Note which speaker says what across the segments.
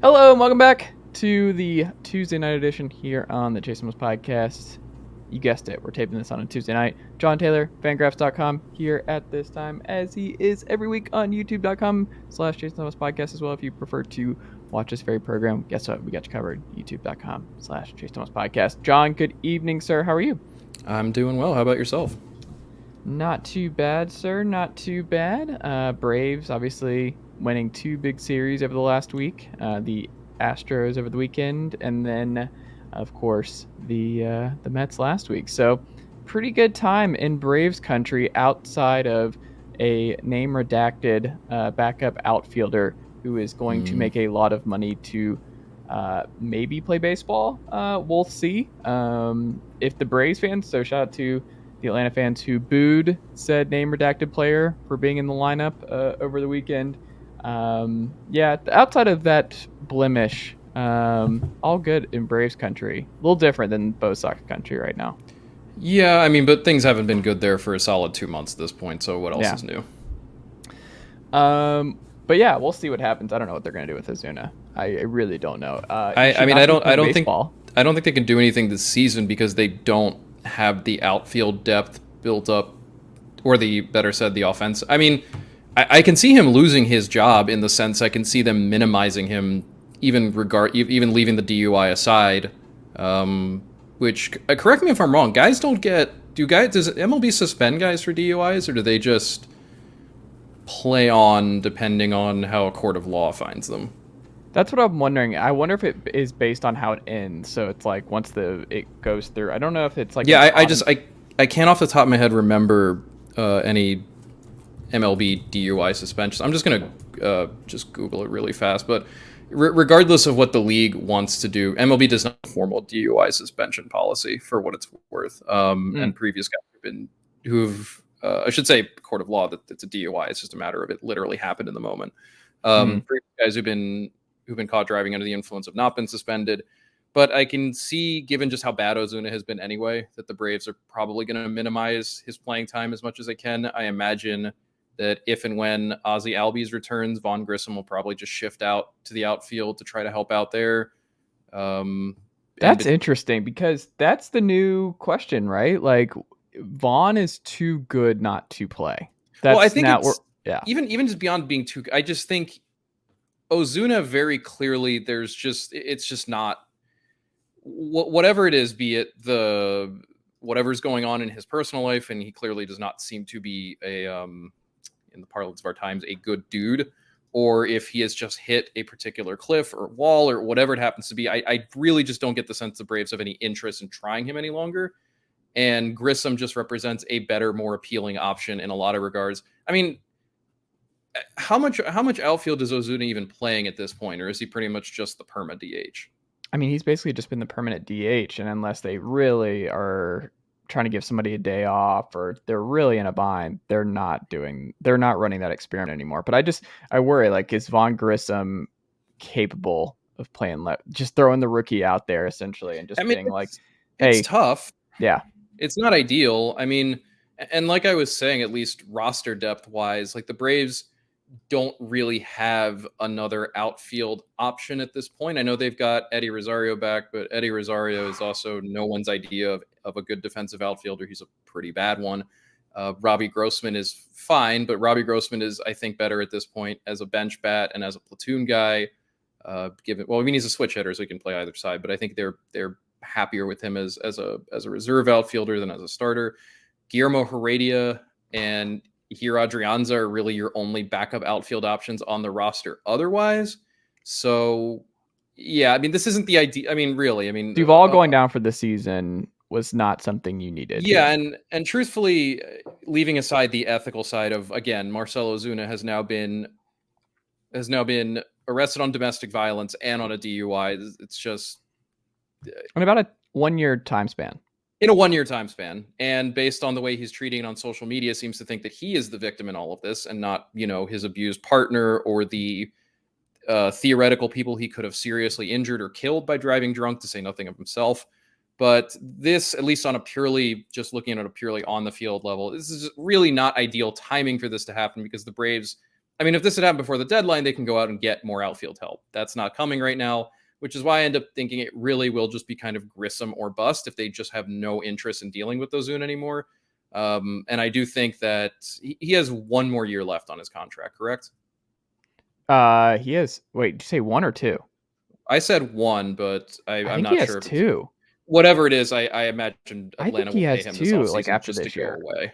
Speaker 1: Hello and welcome back to the Tuesday night edition here on the Chase Thomas podcast. You guessed it, we're taping this on a Tuesday night. Jon Tayler, Fangraphs.com, here at this time, as he is every week on YouTube.com/Chase Thomas podcast as well. If you prefer to watch this very program, guess what? We got you covered. YouTube.com/Chase Thomas podcast. Jon, good evening, sir. How are you?
Speaker 2: I'm doing well. How about yourself?
Speaker 1: Not too bad, sir. Not too bad. Braves, obviously, winning two big series over the last week. The Astros over the weekend, and then, of course, the Mets last week. So, pretty good time in Braves country outside of a name redacted backup outfielder who is going to make a lot of money to maybe play baseball. We'll see. If the Braves fans, so shout out to the Atlanta fans who booed said name redacted player for being in the lineup over the weekend. Outside of that blemish, all good in Braves country. A little different than Bo Sox country right now.
Speaker 2: Yeah, I mean, but things haven't been good there for a solid 2 months at this point, so what else is new?
Speaker 1: But yeah, we'll see what happens. I don't know what they're going to do with Ozuna. I really don't know.
Speaker 2: I don't think they can do anything this season because they don't have the outfield depth built up, or the offense. I mean, I can see him losing his job in the sense I can see them minimizing him, even leaving the DUI aside. Which, correct me if I'm wrong, does MLB suspend guys for DUIs, or do they just play on depending on how a court of law finds them?
Speaker 1: That's what I'm wondering. I wonder if it is based on how it ends. So it's like once it goes through. I don't know if it's like.
Speaker 2: Yeah, I can't off the top of my head remember any MLB DUI suspensions. I'm just gonna just Google it really fast. But regardless of what the league wants to do, MLB does not have a formal DUI suspension policy, for what it's worth. And previous guys who've I should say court of law that it's a DUI. It's just a matter of it literally happened in the moment. Previous guys who've been caught driving under the influence have not been suspended. But I can see, given just how bad Ozuna has been anyway, that the Braves are probably going to minimize his playing time as much as they can. I imagine that if and when Ozzy Albies returns, Vaughn Grissom will probably just shift out to the outfield to try to help out there.
Speaker 1: That's interesting, because that's the new question, right? Like, Vaughn is too good not to play.
Speaker 2: I think even just beyond being too, I just think Ozuna very clearly, it's just not whatever it is, be it whatever's going on in his personal life, and he clearly does not seem to be in the parlance of our times, a good dude, or if he has just hit a particular cliff or wall or whatever it happens to be. I really just don't get the sense the Braves have any interest in trying him any longer. And Grissom just represents a better, more appealing option in a lot of regards. I mean, how much outfield is Ozuna even playing at this point, or is he pretty much just the perma DH?
Speaker 1: I mean, he's basically just been the permanent DH, and unless they really are trying to give somebody a day off or they're really in a bind, they're not running that experiment anymore. But I worry, like, is Vaughn Grissom capable of playing just throwing the rookie out there essentially and just being like, hey,
Speaker 2: it's tough.
Speaker 1: Yeah.
Speaker 2: It's not ideal. I mean, and like I was saying, at least roster depth wise, like the Braves don't really have another outfield option at this point. I know they've got Eddie Rosario back, but Eddie Rosario is also no one's idea of a good defensive outfielder. He's a pretty bad one. Robbie Grossman is fine, but Robbie Grossman is, I think, better at this point as a bench bat and as a platoon guy. He's a switch hitter, so he can play either side, but I think they're happier with him as a reserve outfielder than as a starter. Guillermo Heredia and Hiro Adrianza are really your only backup outfield options on the roster otherwise. So, yeah, I mean, this isn't the idea. I mean, really,
Speaker 1: Duvall going down for the season was not something you needed.
Speaker 2: Yeah, and truthfully, leaving aside the ethical side of, again, Marcell Ozuna has now been arrested on domestic violence and on a DUI. It's just
Speaker 1: in about a 1 year time span.
Speaker 2: In a 1 year time span, and based on the way he's treating it on social media, seems to think that he is the victim in all of this, and not, his abused partner or the theoretical people he could have seriously injured or killed by driving drunk, to say nothing of himself. But this, at least on a purely, just looking at a purely on the field level, this is really not ideal timing for this to happen because the Braves, I mean, if this had happened before the deadline, they can go out and get more outfield help. That's not coming right now, which is why I end up thinking it really will just be kind of Grissom or bust if they just have no interest in dealing with Ozuna anymore. And I do think that he has one more year left on his contract, correct?
Speaker 1: He has. Wait, did you say 1 or 2?
Speaker 2: I said one, but
Speaker 1: I
Speaker 2: I'm
Speaker 1: think he
Speaker 2: not
Speaker 1: has
Speaker 2: sure if it's
Speaker 1: 2.
Speaker 2: whatever it is. I imagine
Speaker 1: I think
Speaker 2: Atlanta
Speaker 1: he
Speaker 2: will pay
Speaker 1: has
Speaker 2: him this
Speaker 1: 2, like,
Speaker 2: offseason
Speaker 1: after
Speaker 2: just to
Speaker 1: this
Speaker 2: go
Speaker 1: year.
Speaker 2: away.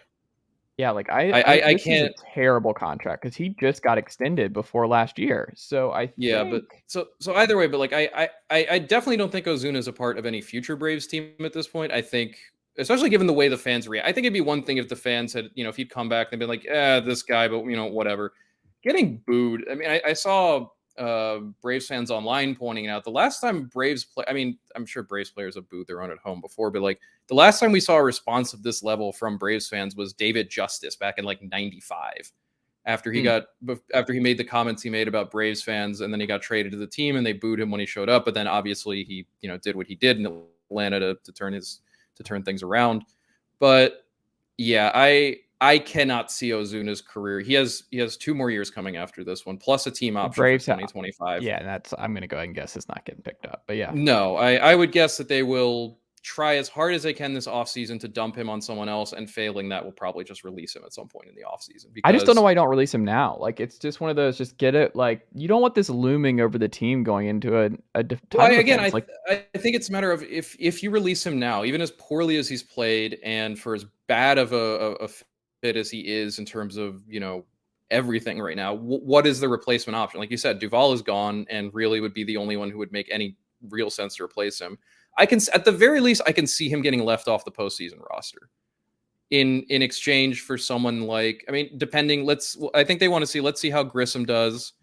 Speaker 1: Yeah, like, I
Speaker 2: I
Speaker 1: this is a
Speaker 2: can't.
Speaker 1: terrible contract because he just got extended before last year. So I
Speaker 2: Yeah, but
Speaker 1: think
Speaker 2: so either way, but like I definitely don't think Ozuna is a part of any future Braves team at this point. I think, especially given the way the fans react, I think it'd be one thing if the fans had, if he'd come back and been like, this guy, but whatever. Getting booed. I mean, I saw Braves fans online pointing out the last time Braves play. I mean, I'm sure Braves players have booed their own at home before, but like the last time we saw a response of this level from Braves fans was David Justice back in like '95 after he
Speaker 1: hmm,
Speaker 2: got after he made the comments he made about Braves fans, and then he got traded to the team, and they booed him when he showed up. But then obviously he did what he did in Atlanta to turn things around. But yeah, I cannot see Ozuna's career. He has 2 more years coming after this one, plus a team
Speaker 1: the
Speaker 2: option for
Speaker 1: Braves.
Speaker 2: 2025.
Speaker 1: Yeah, that's. I'm gonna go ahead and guess it's not getting picked up. But yeah,
Speaker 2: No, I would guess that they will try as hard as they can this offseason to dump him on someone else, and failing that will probably just release him at some point in the offseason
Speaker 1: I just don't know
Speaker 2: because
Speaker 1: why you don't release him now. Like it's just one of those. Just get it. Like you don't want this looming over the team going into a
Speaker 2: well,
Speaker 1: title
Speaker 2: again,
Speaker 1: defense. Like
Speaker 2: I think it's a matter of if you release him now, even as poorly as he's played, and for as bad of a fit as he is in terms of everything right now, what is the replacement option? Like you said, Duvall is gone, and really would be the only one who would make any real sense to replace him. I can, at the very least, I can see him getting left off the postseason roster in exchange for someone like, I mean, depending. I think they want to see. Let's see how Grissom does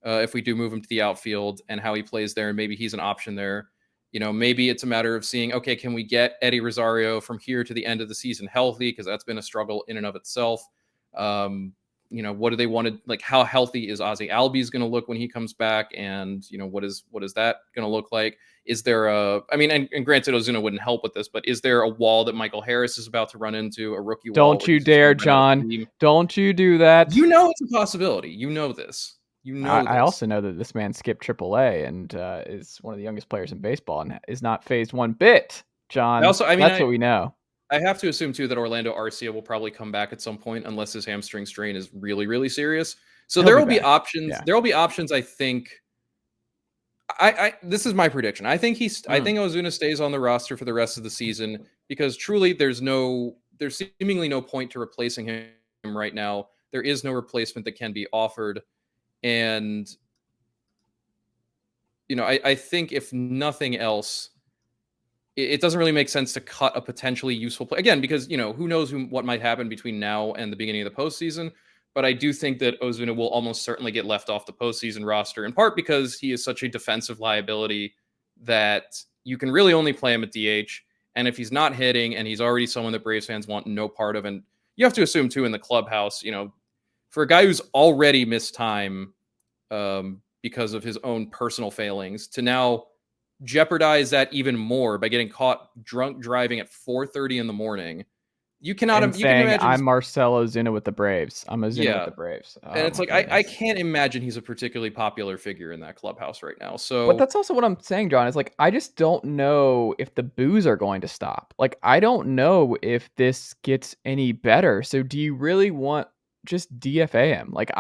Speaker 2: if we do move him to the outfield and how he plays there, and maybe he's an option there. Maybe it's a matter of seeing, okay, can we get Eddie Rosario from here to the end of the season healthy? Because that's been a struggle in and of itself. What do they want to, like, how healthy is Ozzy Albies going to look when he comes back? And, what is that going to look like? Is there and granted, Ozuna wouldn't help with this, but is there a wall that Michael Harris is about to run into, a rookie wall
Speaker 1: don't
Speaker 2: where
Speaker 1: you
Speaker 2: he's just
Speaker 1: dare,
Speaker 2: going to run out of
Speaker 1: John.
Speaker 2: steam?
Speaker 1: Don't you do that.
Speaker 2: It's a possibility. You know this. You know
Speaker 1: I
Speaker 2: this.
Speaker 1: also know that this man skipped AAA and is one of the youngest players in baseball and is not phased one bit.
Speaker 2: I
Speaker 1: John,
Speaker 2: also, I mean,
Speaker 1: that's what we know.
Speaker 2: I have to assume too that Orlando Arcia will probably come back at some point unless his hamstring strain is really, really serious. So
Speaker 1: He'll
Speaker 2: there
Speaker 1: be
Speaker 2: will be
Speaker 1: back.
Speaker 2: options.
Speaker 1: Yeah.
Speaker 2: There will be options. I think. I this is my prediction. I
Speaker 1: Mm.
Speaker 2: think Ozuna stays on the roster for the rest of the season because truly there's seemingly no point to replacing him right now. There is no replacement that can be offered, and I think if nothing else, it doesn't really make sense to cut a potentially useful play again because who knows what might happen between now and the beginning of the postseason. But I do think that Ozuna will almost certainly get left off the postseason roster, in part because he is such a defensive liability that you can really only play him at DH. And if he's not hitting, and he's already someone that Braves fans want no part of, and you have to assume too in the clubhouse, for a guy who's already missed time because of his own personal failings, to now jeopardize that even more by getting caught drunk driving at 4:30 in the morning.
Speaker 1: And
Speaker 2: You can
Speaker 1: saying,
Speaker 2: imagine
Speaker 1: I'm Marcell Ozuna with the Braves. I'm Ozuna with
Speaker 2: yeah.
Speaker 1: the Braves.
Speaker 2: And
Speaker 1: Oh,
Speaker 2: it's
Speaker 1: my
Speaker 2: like I
Speaker 1: goodness.
Speaker 2: can't imagine he's a particularly popular figure in that clubhouse right now.
Speaker 1: But
Speaker 2: So
Speaker 1: that's also what I'm saying, John, is like, I just don't know if the boos are going to stop. Like, I don't know if this gets any better. So do you really want just DFA him? Like,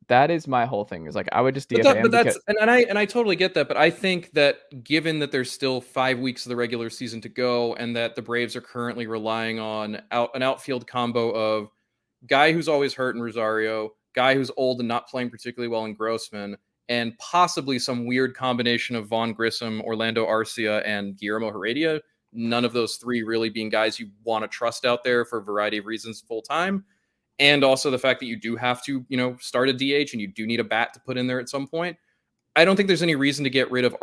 Speaker 1: that is my whole thing is like, I would just DFA him
Speaker 2: but
Speaker 1: because
Speaker 2: that's and I totally get that, but I think that given that there's still 5 weeks of the regular season to go, and that the Braves are currently relying on an outfield combo of guy who's always hurt in Rosario, guy who's old and not playing particularly well in Grossman, and possibly some weird combination of Vaughn Grissom, Orlando Arcia, and Guillermo Heredia. None of those three really being guys you want to trust out there for a variety of reasons full time. And also the fact that you do have to, start a DH and you do need a bat to put in there at some point. I don't think there's any reason to get rid of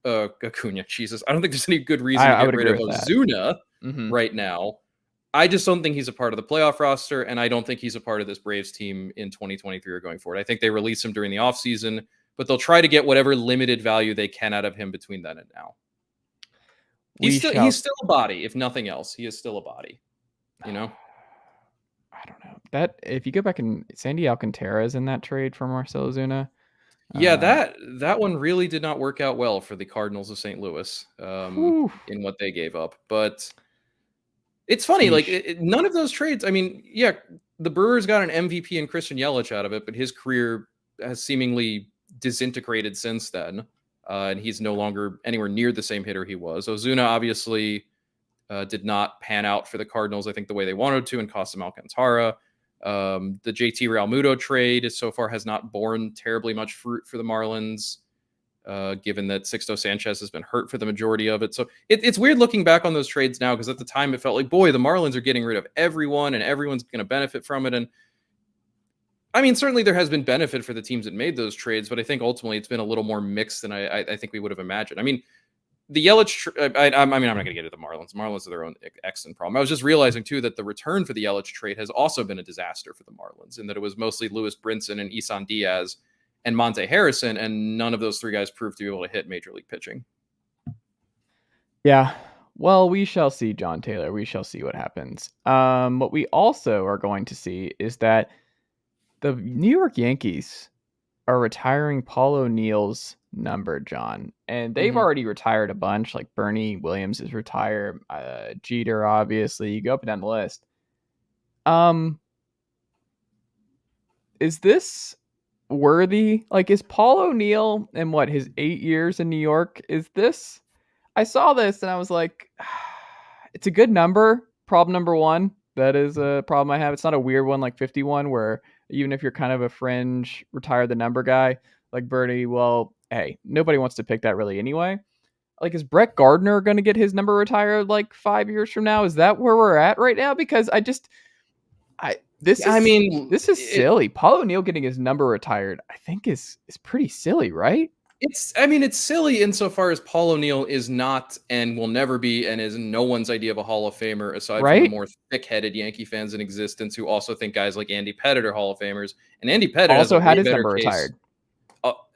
Speaker 2: Acuna. Jesus, I don't think there's any good reason to
Speaker 1: I
Speaker 2: get
Speaker 1: would
Speaker 2: rid
Speaker 1: agree
Speaker 2: of
Speaker 1: with that.
Speaker 2: Ozuna
Speaker 1: Hmm.
Speaker 2: right now. I just don't think he's a part of the playoff roster, and I don't think he's a part of this Braves team in 2023 or going forward. I think they release him during the offseason, but they'll try to get whatever limited value they can out of him between then and now.
Speaker 1: We shall.
Speaker 2: He's still a body, if nothing else. He is still a body. You know.
Speaker 1: I don't know that if you go back and Sandy Alcantara is in that trade for Marcell Ozuna.
Speaker 2: Yeah, that one really did not work out well for the Cardinals of St. Louis
Speaker 1: Whew,
Speaker 2: in what they gave up. But it's funny, like
Speaker 1: sheesh.
Speaker 2: none of those trades. I mean, yeah, the Brewers got an MVP in Christian Yelich out of it, but his career has seemingly disintegrated since then, and he's no longer anywhere near the same hitter he was. Ozuna obviously did not pan out for the Cardinals, I think, the way they wanted to, and cost them Alcantara. The JT Realmuto trade so far has not borne terribly much fruit for the Marlins, given that Sixto Sanchez has been hurt for the majority of it. So it's weird looking back on those trades now, because at the time it felt like, boy, the Marlins are getting rid of everyone and everyone's going to benefit from it. And I mean, certainly there has been benefit for the teams that made those trades, but I think ultimately it's been a little more mixed than I think we would have imagined. I mean, the Yelich, I'm not going to get into the Marlins. Marlins are their own excellent problem. I was just realizing too that the return for the Yelich trade has also been a disaster for the Marlins, in that it was mostly Lewis Brinson and Isan Diaz and Monte Harrison, and none of those three guys proved to be able to hit major league pitching.
Speaker 1: Yeah. Well, we shall see, Jon Tayler. We shall see what happens. What we also are going to see is that the New York Yankees are retiring Paul O'Neill's number, John. And they've
Speaker 2: Mm-hmm.
Speaker 1: already retired a bunch, like Bernie Williams is retired, Jeter, obviously. You go up and down the list. Um, is this worthy? Like, is Paul O'Neill in what, his 8 years in New York? Is this I saw this and I was like, it's a good number. Problem number one. That is a problem I have. It's not a weird one like 51, where even if you're kind of a fringe retire the number guy like Bernie, well, hey, nobody wants to pick that really anyway. Like, is Brett Gardner going to get his number retired like 5 years from now? Is that where we're at right now? Because I this
Speaker 2: Yeah, I
Speaker 1: is
Speaker 2: mean,
Speaker 1: this is silly. Paul O'Neill getting his number retired, I think is pretty silly, right?
Speaker 2: it's silly insofar as Paul O'Neill is not and will never be and is no one's idea of a Hall of Famer, aside from the
Speaker 1: Right?
Speaker 2: more thick-headed Yankee fans in existence who also think guys like Andy Pettitte are Hall of Famers. And Andy Pettitte has a
Speaker 1: Also had
Speaker 2: way
Speaker 1: his
Speaker 2: better
Speaker 1: number
Speaker 2: case.
Speaker 1: retired.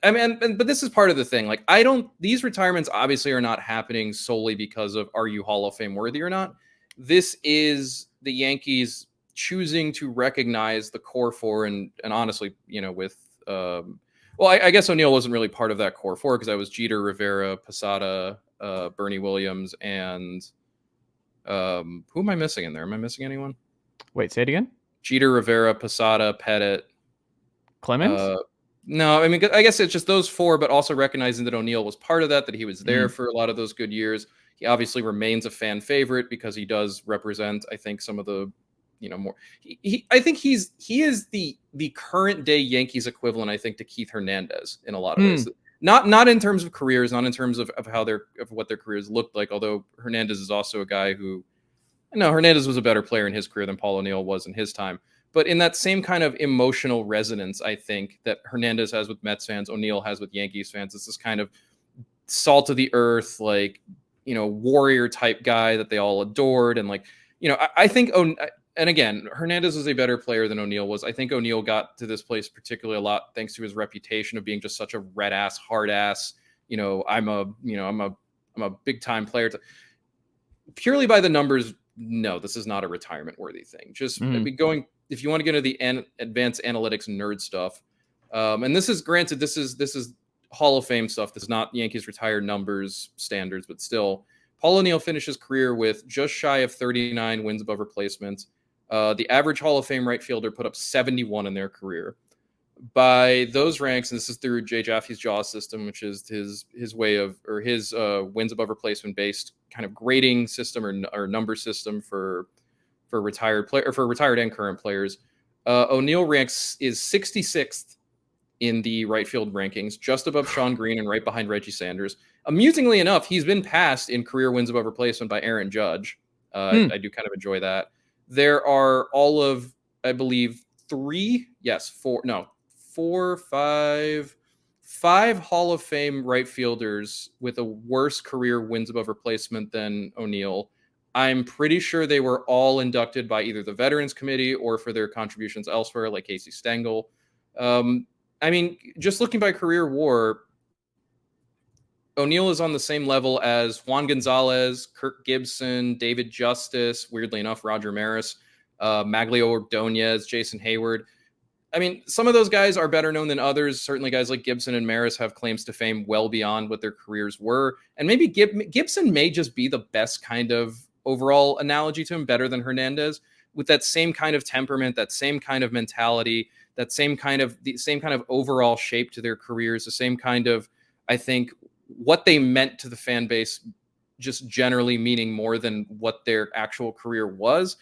Speaker 2: I mean, but this is part of the thing. Like, I don't. These retirements obviously are not happening solely because of are you Hall of Fame worthy or not. This is the Yankees choosing to recognize the core four, and honestly, with well, I guess O'Neill wasn't really part of that core four, because I was Jeter, Rivera, Posada, Bernie Williams, and who am I missing in there? Am I missing anyone?
Speaker 1: Wait, say it again.
Speaker 2: Jeter, Rivera, Posada, Pettit.
Speaker 1: Clemens?
Speaker 2: Uh, no, I mean, I guess it's just those four, but also recognizing that O'Neill was part of that, that he was there
Speaker 1: Mm.
Speaker 2: for a lot of those good years. He obviously remains a fan favorite because he does represent, I think, some of the, more. I think he is the current day Yankees equivalent, I think, to Keith Hernandez in a lot of ways.
Speaker 1: Mm.
Speaker 2: Not in terms of careers, not in terms of how of what their careers looked like. Although Hernandez is also a guy who, no, Hernandez was a better player in his career than Paul O'Neill was in his time. But in that same kind of emotional resonance, I think, that Hernandez has with Mets fans, O'Neill has with Yankees fans. It's this kind of salt of the earth, like, warrior type guy that they all adored. And like, I think, and again, Hernandez was a better player than O'Neill was. I think O'Neill got to this place particularly a lot thanks to his reputation of being just such a red ass, hard ass. I'm a big time player. Purely by the numbers, no, this is not a retirement worthy thing. Just
Speaker 1: Mm.
Speaker 2: going, if you want to get into the advanced analytics nerd stuff, and this is granted, this is Hall of Fame stuff. This is not Yankees retired numbers standards, but still, Paul O'Neill finished his career with just shy of 39 wins above replacement. The average Hall of Fame right fielder put up 71 in their career. By those ranks, and this is through Jay Jaffe's JAWS system, which is his way of, or his wins above replacement based kind of grading system, or number system for retired player, or for retired and current players. O'Neill ranks is 66th in the right field rankings, just above Sean Green and right behind Reggie Sanders. Amusingly enough, he's been passed in career wins above replacement by Aaron Judge.
Speaker 1: Hmm.
Speaker 2: I do kind of enjoy that. There are all of, I believe, four, five Hall of Fame right fielders with a worse career wins above replacement than O'Neill. I'm pretty sure they were all inducted by either the Veterans Committee or for their contributions elsewhere, like Casey Stengel. I mean, just looking by career WAR, O'Neill is on the same level as Juan Gonzalez, Kirk Gibson, David Justice, weirdly enough, Roger Maris, Maglio Ordonez, Jason Hayward. I mean, some of those guys are better known than others. Certainly, guys like Gibson and Maris have claims to fame well beyond what their careers were. And maybe Gibson may just be the best kind of overall analogy to him, better than Hernandez, with that same kind of temperament, that same kind of mentality, that the same kind of overall shape to their careers, the same kind of, I think, what they meant to the fan base, just generally meaning more than what their actual career was.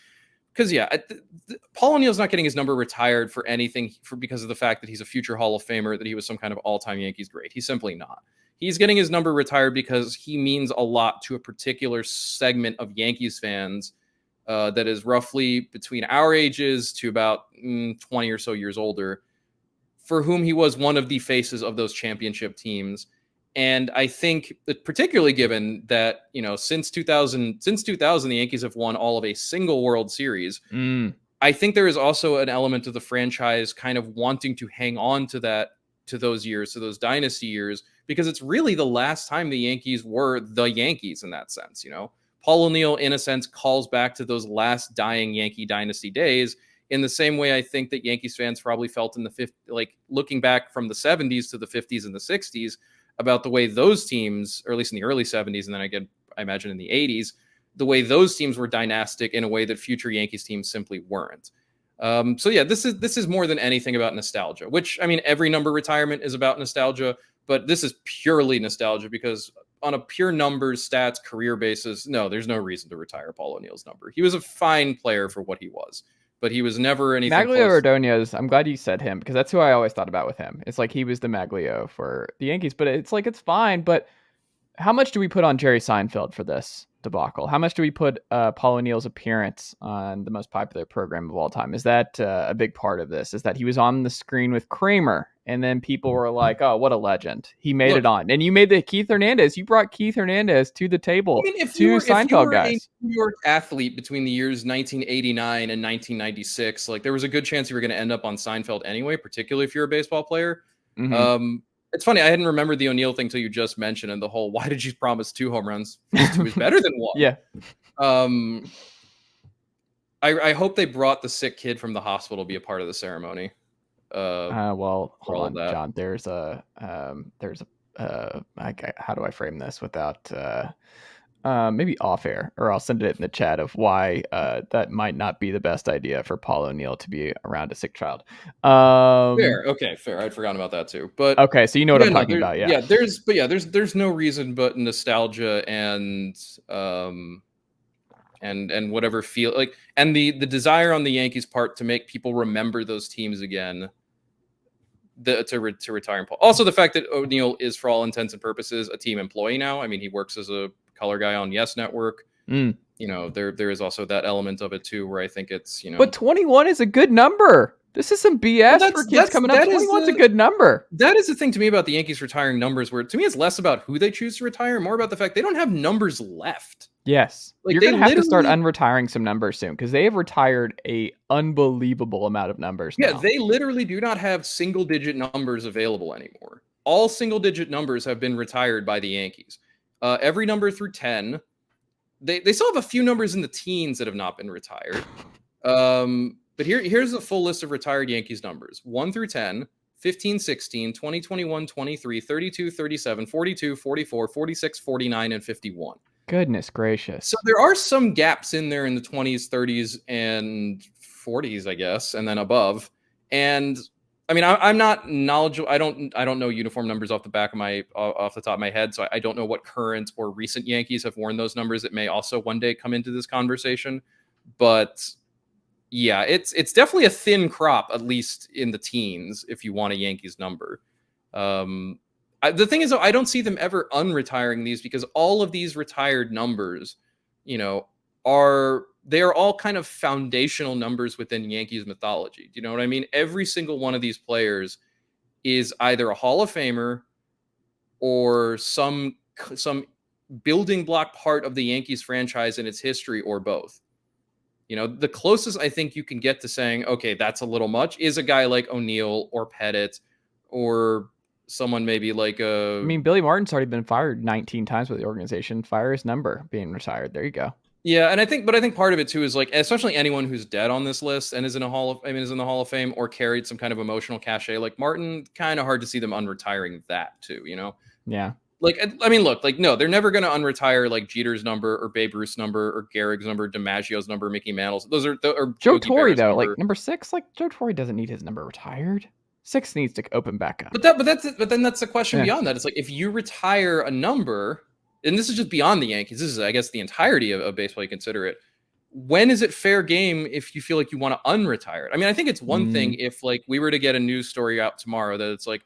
Speaker 2: Because Paul O'Neill's not getting his number retired for anything because of the fact that he's a future Hall of Famer, that he was some kind of all-time Yankees great. He's simply not. He's getting his number retired because he means a lot to a particular segment of Yankees fans that is roughly between our ages to about 20 or so years older, for whom he was one of the faces of those championship teams. And I think that particularly given that, since 2000, the Yankees have won all of a single World Series. I think there is also an element of the franchise kind of wanting to hang on to those years, to those dynasty years, because it's really the last time the Yankees were the Yankees in that sense. Paul O'Neill, in a sense, calls back to those last dying Yankee dynasty days, in the same way I think that Yankees fans probably felt in the 50s, like looking back from the 70s to the 50s and the 60s, about the way those teams, or at least in the early 70s, and then I imagine in the 80s, the way those teams were dynastic in a way that future Yankees teams simply weren't. This is more than anything about nostalgia, which, I mean, every number retirement is about nostalgia, but this is purely nostalgia because on a pure numbers, stats, career basis, no, there's no reason to retire Paul O'Neill's number. He was a fine player for what he was, but he was never anything
Speaker 1: Maglio
Speaker 2: close.
Speaker 1: Ordonez, I'm glad you said him because that's who I always thought about with him. It's like he was the Maglio for the Yankees, but it's like it's fine. But how much do we put on Jerry Seinfeld for this debacle? How much do we put Paul O'Neill's appearance on the most popular program of all time? Is that a big part of this? Is that he was on the screen with Kramer, and then people were like, "Oh, what a legend! He made it on." And you made the Keith Hernandez. You brought Keith Hernandez to the table.
Speaker 2: I mean, if
Speaker 1: two
Speaker 2: you
Speaker 1: Seinfeld
Speaker 2: were
Speaker 1: guys.
Speaker 2: a New York athlete between the years 1989 and 1996, like there was a good chance you were going to end up on Seinfeld anyway, particularly if you're a baseball player.
Speaker 1: Mm-hmm.
Speaker 2: It's funny, I hadn't remembered the O'Neill thing till you just mentioned, and the whole "why did you promise 2 home runs? 2 is better than 1."
Speaker 1: Yeah.
Speaker 2: I hope they brought the sick kid from the hospital to be a part of the ceremony.
Speaker 1: Well, hold on,
Speaker 2: that.
Speaker 1: John. How do I frame this without maybe off air, or I'll send it in the chat of why that might not be the best idea for Paul O'Neill to be around a sick child.
Speaker 2: Fair. Okay, fair. I'd forgotten about that too. But
Speaker 1: okay, so you know what I'm talking about, yeah.
Speaker 2: There's no reason but nostalgia and whatever feel like, and the desire on the Yankees' part to make people remember those teams again. To retire Paul. Also, the fact that O'Neill is, for all intents and purposes, a team employee now. I mean, he works as a color guy on Yes Network. There is also that element of it too, where I think it's
Speaker 1: But 21 is a good number. This is some BS for kids coming up. 21's a good number.
Speaker 2: That is the thing to me about the Yankees retiring numbers, where to me it's less about who they choose to retire, more about the fact they don't have numbers left.
Speaker 1: Yes. You're going to have to start unretiring some numbers soon because they have retired a unbelievable amount of numbers now.
Speaker 2: Yeah, they literally do not have single-digit numbers available anymore. All single-digit numbers have been retired by the Yankees. Every number through 10. They still have a few numbers in the teens that have not been retired. But here's a full list of retired Yankees numbers. 1 through 10, 15, 16, 20, 21, 23, 32, 37, 42, 44, 46, 49, and 51.
Speaker 1: Goodness gracious.
Speaker 2: So there are some gaps in there in the 20s, 30s, and 40s, I guess, and then above. And I mean, I'm not knowledgeable. I don't know uniform numbers off the top of my head, so I don't know what current or recent Yankees have worn those numbers. It may also one day come into this conversation, but yeah, it's definitely a thin crop, at least in the teens, if you want a Yankees number. The thing is, though, I don't see them ever unretiring these because all of these retired numbers, they are all kind of foundational numbers within Yankees mythology. Do you know what I mean? Every single one of these players is either a Hall of Famer or some building block part of the Yankees franchise in its history, or both. The closest I think you can get to saying, okay, that's a little much, is a guy like O'Neill or Pettit or someone maybe like
Speaker 1: I mean, Billy Martin's already been fired 19 times by the organization. Fire his number being retired. There you go.
Speaker 2: yeah, and I think part of it too is like, especially anyone who's dead on this list and is in is in the Hall of Fame or carried some kind of emotional cachet, like Martin, kind of hard to see them unretiring that too, you know?
Speaker 1: Yeah.
Speaker 2: Like, I mean, look, like, no, they're never going to unretire like Jeter's number or Babe Ruth's number or Gehrig's number, DiMaggio's number, Mickey Mantle's. Those are, or
Speaker 1: Joe
Speaker 2: Yogi
Speaker 1: Torre,
Speaker 2: Berra's
Speaker 1: though, like
Speaker 2: number.
Speaker 1: number 6, like Joe Torre doesn't need his number retired. 6 needs to open back up.
Speaker 2: But then that's the question
Speaker 1: Yeah.
Speaker 2: beyond that. It's like, if you retire a number, and this is just beyond the Yankees, this is, I guess, the entirety of baseball, you consider it. When is it fair game if you feel like you want to unretire it? I mean, I think it's one thing if like we were to get a news story out tomorrow that it's like,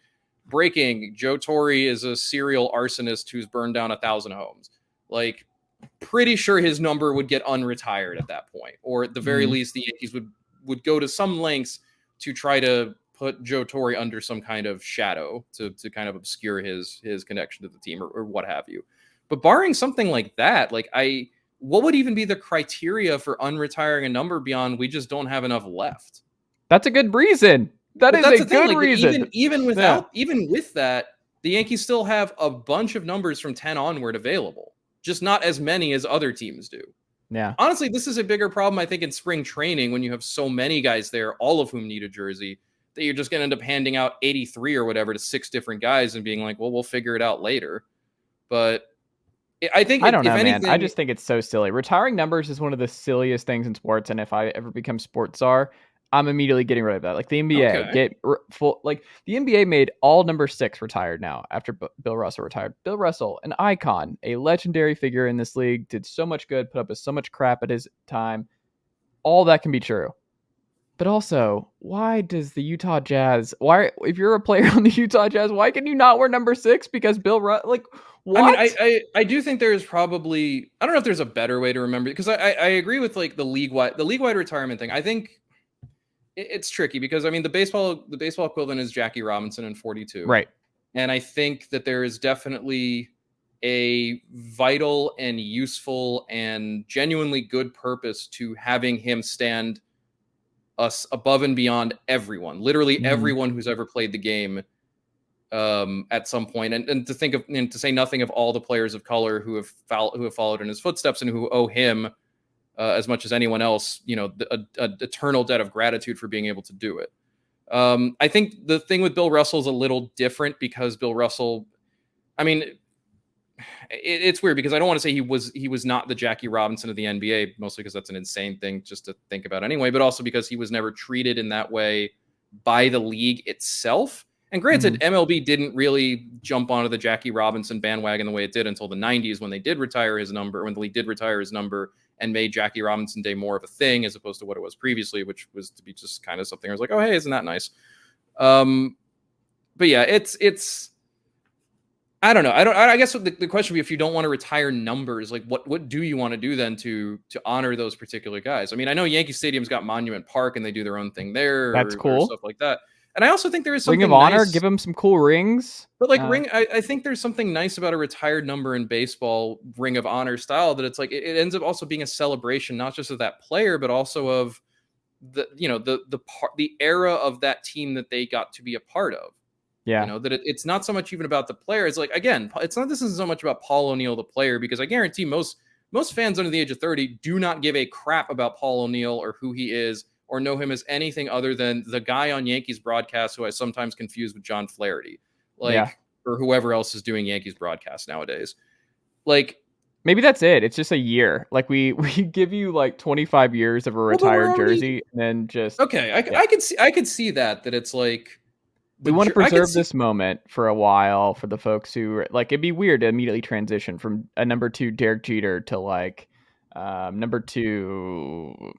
Speaker 2: breaking, Joe Torre is a serial arsonist who's burned down 1,000 homes. Like, pretty sure his number would get unretired at that point, or at the very least, the Yankees would go to some lengths to try to put Joe Torre under some kind of shadow to kind of obscure his connection to the team or what have you. But barring something like that, like what would even be the criteria for unretiring a number beyond we just don't have enough left?
Speaker 1: That's a good reason. That
Speaker 2: But
Speaker 1: is
Speaker 2: that's
Speaker 1: a
Speaker 2: the thing,
Speaker 1: good
Speaker 2: like,
Speaker 1: reason.
Speaker 2: even with that, the Yankees still have a bunch of numbers from 10 onward available, just not as many as other teams do.
Speaker 1: Yeah.
Speaker 2: Honestly, this is a bigger problem, I think, in spring training when you have so many guys there, all of whom need a jersey, that you're just going to end up handing out 83 or whatever to 6 different guys and being like, well, we'll figure it out later. But I think
Speaker 1: I don't know,
Speaker 2: if
Speaker 1: man. I
Speaker 2: anything,
Speaker 1: just think it's so silly. Retiring numbers is one of the silliest things in sports, and if I ever become sports czar, I'm immediately getting rid of that. Like the NBA,
Speaker 2: okay.
Speaker 1: like the NBA made all number 6 retired now after Bill Russell retired. Bill Russell, an icon, a legendary figure in this league, did so much good, put up with so much crap at his time. All that can be true. But also, why does the Utah Jazz? Why, if you're a player on the Utah Jazz, why can you not wear number 6? Because like
Speaker 2: I mean,
Speaker 1: what?
Speaker 2: I do think there is probably, I don't know if there's a better way to remember it, because I agree with like the league wide retirement thing. I think it's tricky because I mean the baseball equivalent is Jackie Robinson in 42.
Speaker 1: Right.
Speaker 2: And I think that there is definitely a vital and useful and genuinely good purpose to having him stand us above and beyond everyone, literally everyone who's ever played the game at some point. And to think of, and to say nothing of all the players of color who have followed in his footsteps and who owe him as much as anyone else, you know, a eternal debt of gratitude for being able to do it. I think the thing with Bill Russell is a little different because Bill Russell, I mean, it's weird because I don't want to say he was not the Jackie Robinson of the NBA, mostly because that's an insane thing just to think about anyway, but also because he was never treated in that way by the league itself. And granted, MLB didn't really jump onto the Jackie Robinson bandwagon the way it did until the 90s when they did retire his number, when the league did retire his number and made Jackie Robinson Day more of a thing as opposed to what it was previously, which was to be just kind of something I was like, oh, hey, isn't that nice? But yeah, it's I don't know. I guess the question would be, if you don't want to retire numbers, like what do you want to do then to honor those particular guys? I mean, I know Yankee Stadium's got Monument Park and they do their own thing there
Speaker 1: That's
Speaker 2: or
Speaker 1: cool.
Speaker 2: stuff like that. And I also think there is
Speaker 1: Ring of
Speaker 2: something
Speaker 1: Honor,
Speaker 2: nice.
Speaker 1: give him some cool rings.
Speaker 2: But like I think there's something nice about a retired number in baseball, Ring of Honor style, that it's like it ends up also being a celebration, not just of that player, but also of the era of that team that they got to be a part of.
Speaker 1: Yeah.
Speaker 2: You know, that it's not so much even about the player. It's like, again, this isn't so much about Paul O'Neill, the player, because I guarantee most fans under the age of 30 do not give a crap about Paul O'Neill or who he is or know him as anything other than the guy on Yankees broadcast who I sometimes confuse with John Flaherty,
Speaker 1: Yeah.
Speaker 2: or whoever else is doing Yankees broadcast nowadays. Like,
Speaker 1: maybe that's it. It's just a year. Like we give you like 25 years of a retired jersey and then just
Speaker 2: okay. I could see that it's like,
Speaker 1: we want to preserve this moment for a while for the folks who like, it'd be weird to immediately transition from a number 2 Derek Jeter to like number 2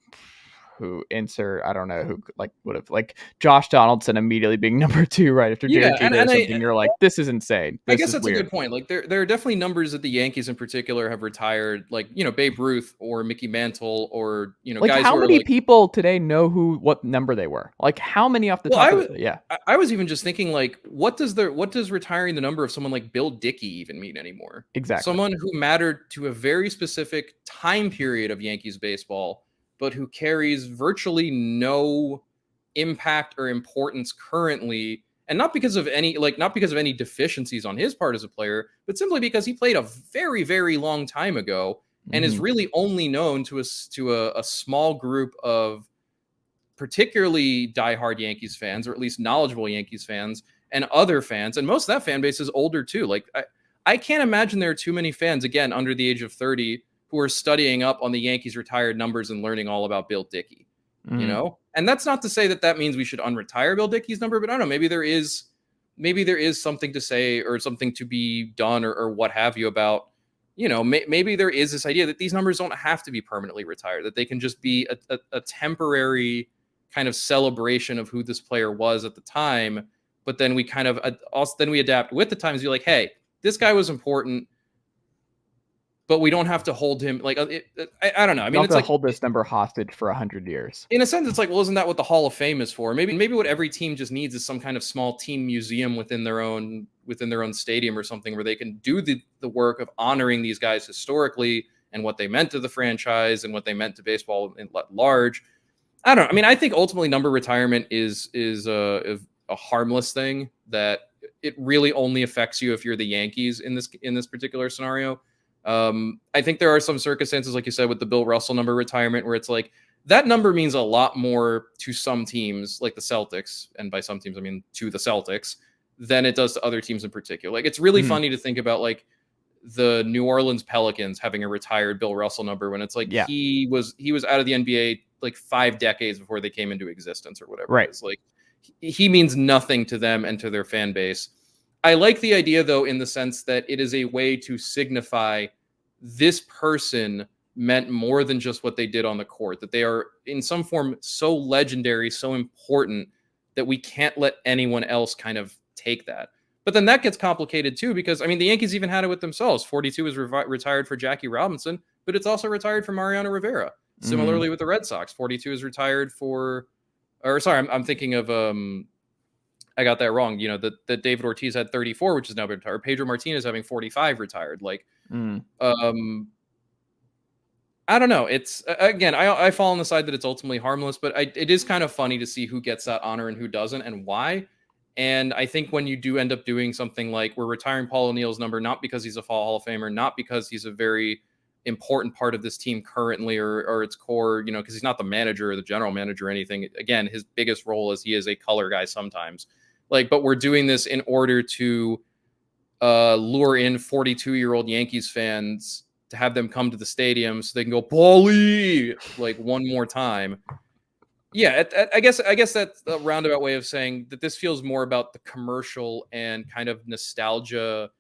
Speaker 1: who insert, I don't know who, like would have, like Josh Donaldson immediately being number 2 right after Derek Jeter or something. You're like, this is insane.
Speaker 2: I
Speaker 1: This
Speaker 2: guess
Speaker 1: is
Speaker 2: that's
Speaker 1: weird.
Speaker 2: a good point. Like there are definitely numbers that the Yankees in particular have retired, like, you know, Babe Ruth or Mickey Mantle or, you know,
Speaker 1: Like
Speaker 2: guys
Speaker 1: how
Speaker 2: who are
Speaker 1: many
Speaker 2: like,
Speaker 1: people today know what number they were? Like how many off the
Speaker 2: well,
Speaker 1: top of the, yeah.
Speaker 2: I was even just thinking, like, what does retiring the number of someone like Bill Dickey even mean anymore?
Speaker 1: Exactly.
Speaker 2: Someone who mattered to a very specific time period of Yankees baseball, but who carries virtually no impact or importance currently and not because of any deficiencies on his part as a player, but simply because he played a very, very long time ago and is really only known to a small group of particularly diehard Yankees fans, or at least knowledgeable Yankees fans, and other fans. And most of that fan base is older too. Like I can't imagine there are too many fans, again, under the age of 30, who are studying up on the Yankees retired numbers and learning all about Bill Dickey. You know, and that's not to say that means we should unretire Bill Dickey's number, but I don't know. Maybe there is something to say or something to be done or what have you about, you know, maybe there is this idea that these numbers don't have to be permanently retired, that they can just be a temporary kind of celebration of who this player was at the time. But then we kind of also then we adapt with the times. Be like, hey, this guy was important, but we don't have to hold him like I don't know. I mean, it's like
Speaker 1: hold this number hostage for 100 years.
Speaker 2: In a sense, it's like, well, isn't that what the Hall of Fame is for? Maybe what every team just needs is some kind of small team museum within their own stadium or something, where they can do the work of honoring these guys historically and what they meant to the franchise and what they meant to baseball at large. I don't know. I mean, I think ultimately number retirement is a harmless thing that it really only affects you if you're the Yankees in this particular scenario. I think there are some circumstances, like you said, with the Bill Russell number retirement, where it's like that number means a lot more to some teams, like the Celtics, and by some teams I mean to the Celtics, than it does to other teams in particular. Like, it's really funny to think about like the New Orleans Pelicans having a retired Bill Russell number when it's like he was out of the NBA like 5 decades before they came into existence or whatever it is. Like, he means nothing to them and to their fan base. I like the idea, though, in the sense that it is a way to signify this person meant more than just what they did on the court, that they are in some form so legendary, so important, that we can't let anyone else kind of take that. But then that gets complicated too, because I mean, the Yankees even had it with themselves. 42 is retired for Jackie Robinson, but it's also retired for Mariano Rivera. Similarly with the Red Sox, 42 is retired for, or sorry, I'm thinking of I got that wrong. You know, that David Ortiz had 34, which is now been retired. Pedro Martinez having 45 retired. Like, I don't know. It's again, I fall on the side that it's ultimately harmless, but it is kind of funny to see who gets that honor and who doesn't, and why. And I think when you do end up doing something like we're retiring Paul O'Neill's number, not because he's a Hall of Famer, not because he's a very important part of this team currently or its core, you know, because he's not the manager or the general manager or anything. Again, his biggest role is he is a color guy sometimes. Like, but we're doing this in order to lure in 42-year-old Yankees fans to have them come to the stadium so they can go Paulie like one more time. Yeah, I guess that's a roundabout way of saying that this feels more about the commercial and kind of nostalgia,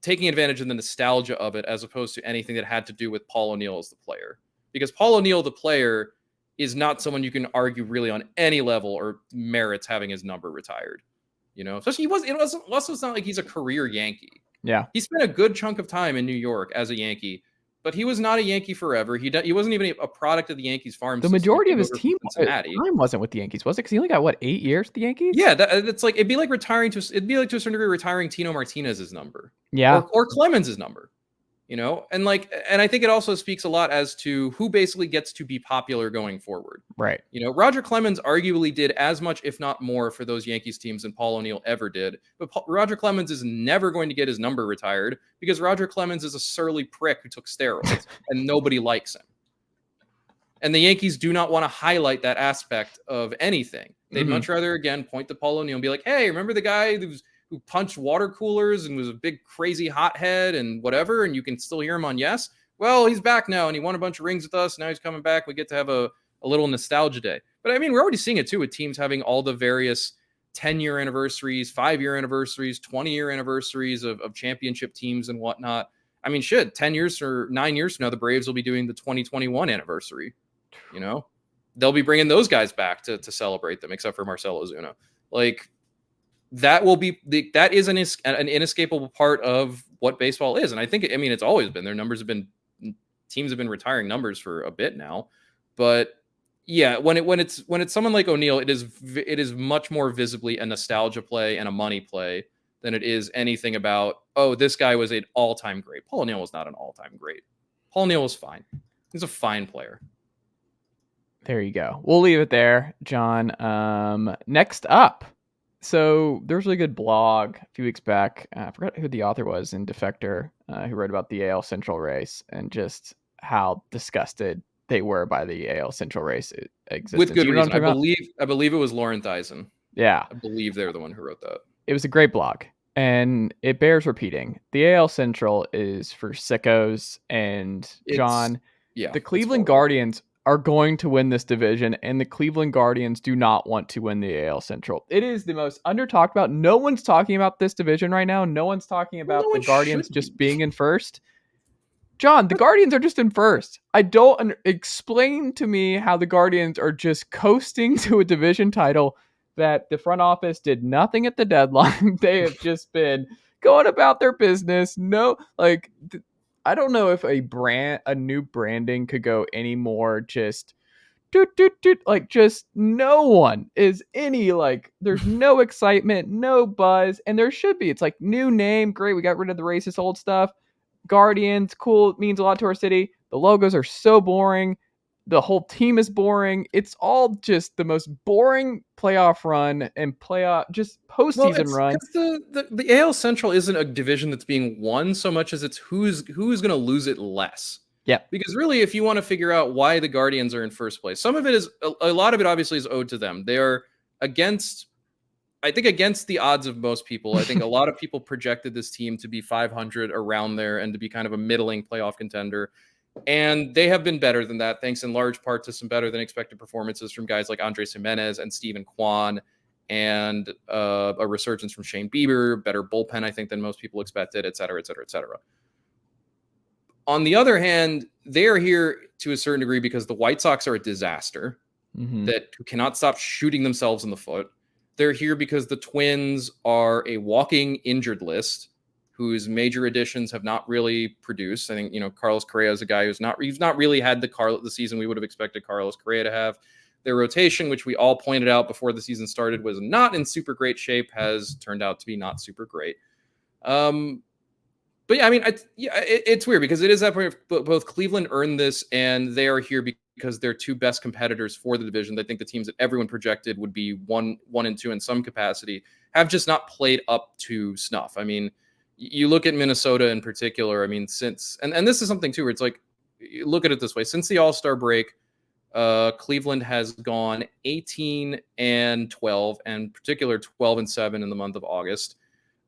Speaker 2: taking advantage of the nostalgia of it, as opposed to anything that had to do with Paul O'Neill as the player. Because Paul O'Neill, the player, is not someone you can argue really on any level or merits having his number retired. You know, especially it's not like he's a career Yankee.
Speaker 1: Yeah.
Speaker 2: He spent a good chunk of time in New York as a Yankee, but he was not a Yankee forever. He wasn't even a product of the Yankees farm
Speaker 1: The
Speaker 2: system.
Speaker 1: majority of his
Speaker 2: Cincinnati.
Speaker 1: time wasn't with the Yankees, was it? Because he only got, what, 8 years with the Yankees?
Speaker 2: Yeah, it's like it'd be like to a certain degree retiring Tino Martinez's number.
Speaker 1: Yeah.
Speaker 2: Or Clemens's number. You know, and I think it also speaks a lot as to who basically gets to be popular going forward.
Speaker 1: Right.
Speaker 2: You know, Roger Clemens arguably did as much, if not more, for those Yankees teams than Paul O'Neill ever did. But Roger Clemens is never going to get his number retired because Roger Clemens is a surly prick who took steroids and nobody likes him. And the Yankees do not want to highlight that aspect of anything. They'd much rather, again, point to Paul O'Neill and be like, hey, remember the guy who punched water coolers and was a big crazy hothead and whatever, and you can still hear him on Yes? Well, he's back now, and he won a bunch of rings with us. Now he's coming back. We get to have a little nostalgia day. But I mean, we're already seeing it too with teams having all the various 10-year anniversaries, 5-year anniversaries, 20-year anniversaries of championship teams and whatnot. I mean, 10 years or 9 years from now, the Braves will be doing the 2021 anniversary. You know, they'll be bringing those guys back to celebrate them, except for Marcell Ozuna. Like, that will be that is an inescapable part of what baseball is. And I think, I mean, it's always been, teams have been retiring numbers for a bit now, but yeah, when it's someone like O'Neill, it is much more visibly a nostalgia play and a money play than it is anything about, oh, this guy was an all-time great. Paul O'Neill was not an all-time great. Paul O'Neill was fine. He's a fine player.
Speaker 1: There you go. We'll leave it there, John. Next up, So there's a really good blog a few weeks back. I forgot who the author was in Defector, who wrote about the AL Central race and just how disgusted they were by the AL Central race
Speaker 2: With
Speaker 1: existence.
Speaker 2: good
Speaker 1: You know what I'm
Speaker 2: reason.
Speaker 1: talking about?
Speaker 2: I believe it was Lauren Theisen.
Speaker 1: Yeah.
Speaker 2: I believe they're the one who wrote that.
Speaker 1: It was a great blog, and it bears repeating. The AL Central is for sickos, and
Speaker 2: It's
Speaker 1: John,
Speaker 2: yeah,
Speaker 1: the
Speaker 2: it's
Speaker 1: Cleveland
Speaker 2: horrible.
Speaker 1: Guardians are going to win this division, and the Cleveland Guardians do not want to win the AL Central. It is the most under talked about. No one's talking about this division right now. No one's talking
Speaker 2: Well, no
Speaker 1: about the
Speaker 2: one
Speaker 1: Guardians
Speaker 2: should
Speaker 1: just
Speaker 2: be.
Speaker 1: being in first. John, the Guardians are just in first. I don't explain to me how the Guardians are just coasting to a division title that the front office did nothing at the deadline. They have just been going about their business. No, like I don't know if a new branding could go any more just doot, doot, doot, like just no one is any like there's no excitement, no buzz, and there should be. It's like new name, great, we got rid of the racist old stuff. Guardians, cool, it means a lot to our city. The logos are so boring. The whole team is boring. It's all just the most boring playoff run and playoff just
Speaker 2: Well,
Speaker 1: postseason
Speaker 2: it's
Speaker 1: run.
Speaker 2: because the AL Central isn't a division that's being won so much as it's who's going to lose it less.
Speaker 1: Yep.
Speaker 2: Because really, if you want to figure out why the Guardians are in first place, some of it is a lot of it obviously is owed to them. They are against, I think, against the odds of most people. I think a lot of people projected this team to be 500 around there and to be kind of a middling playoff contender. And they have been better than that, thanks in large part to some better than expected performances from guys like Andres Jimenez and Steven Kwan, and a resurgence from Shane Bieber, better bullpen, I think, than most people expected, et cetera, et cetera, et cetera. On the other hand, they are here to a certain degree because the White Sox are a disaster that cannot stop shooting themselves in the foot. They're here because the Twins are a walking injured list whose major additions have not really produced. I think, Carlos Correa is a guy he's not really had the season we would have expected Carlos Correa to have. Their rotation, which we all pointed out before the season started, was not in super great shape, has turned out to be not super great. But yeah, I mean, it's weird because it is that point. Both Cleveland earned this, and they are here because they're two best competitors for the division. I think the teams that everyone projected would be one and two in some capacity have just not played up to snuff. I mean, you look at Minnesota in particular. I mean, since and this is something too, where it's like, you look at it this way: since the All-Star break, Cleveland has gone 18-12, and in particular 12-7 in the month of August.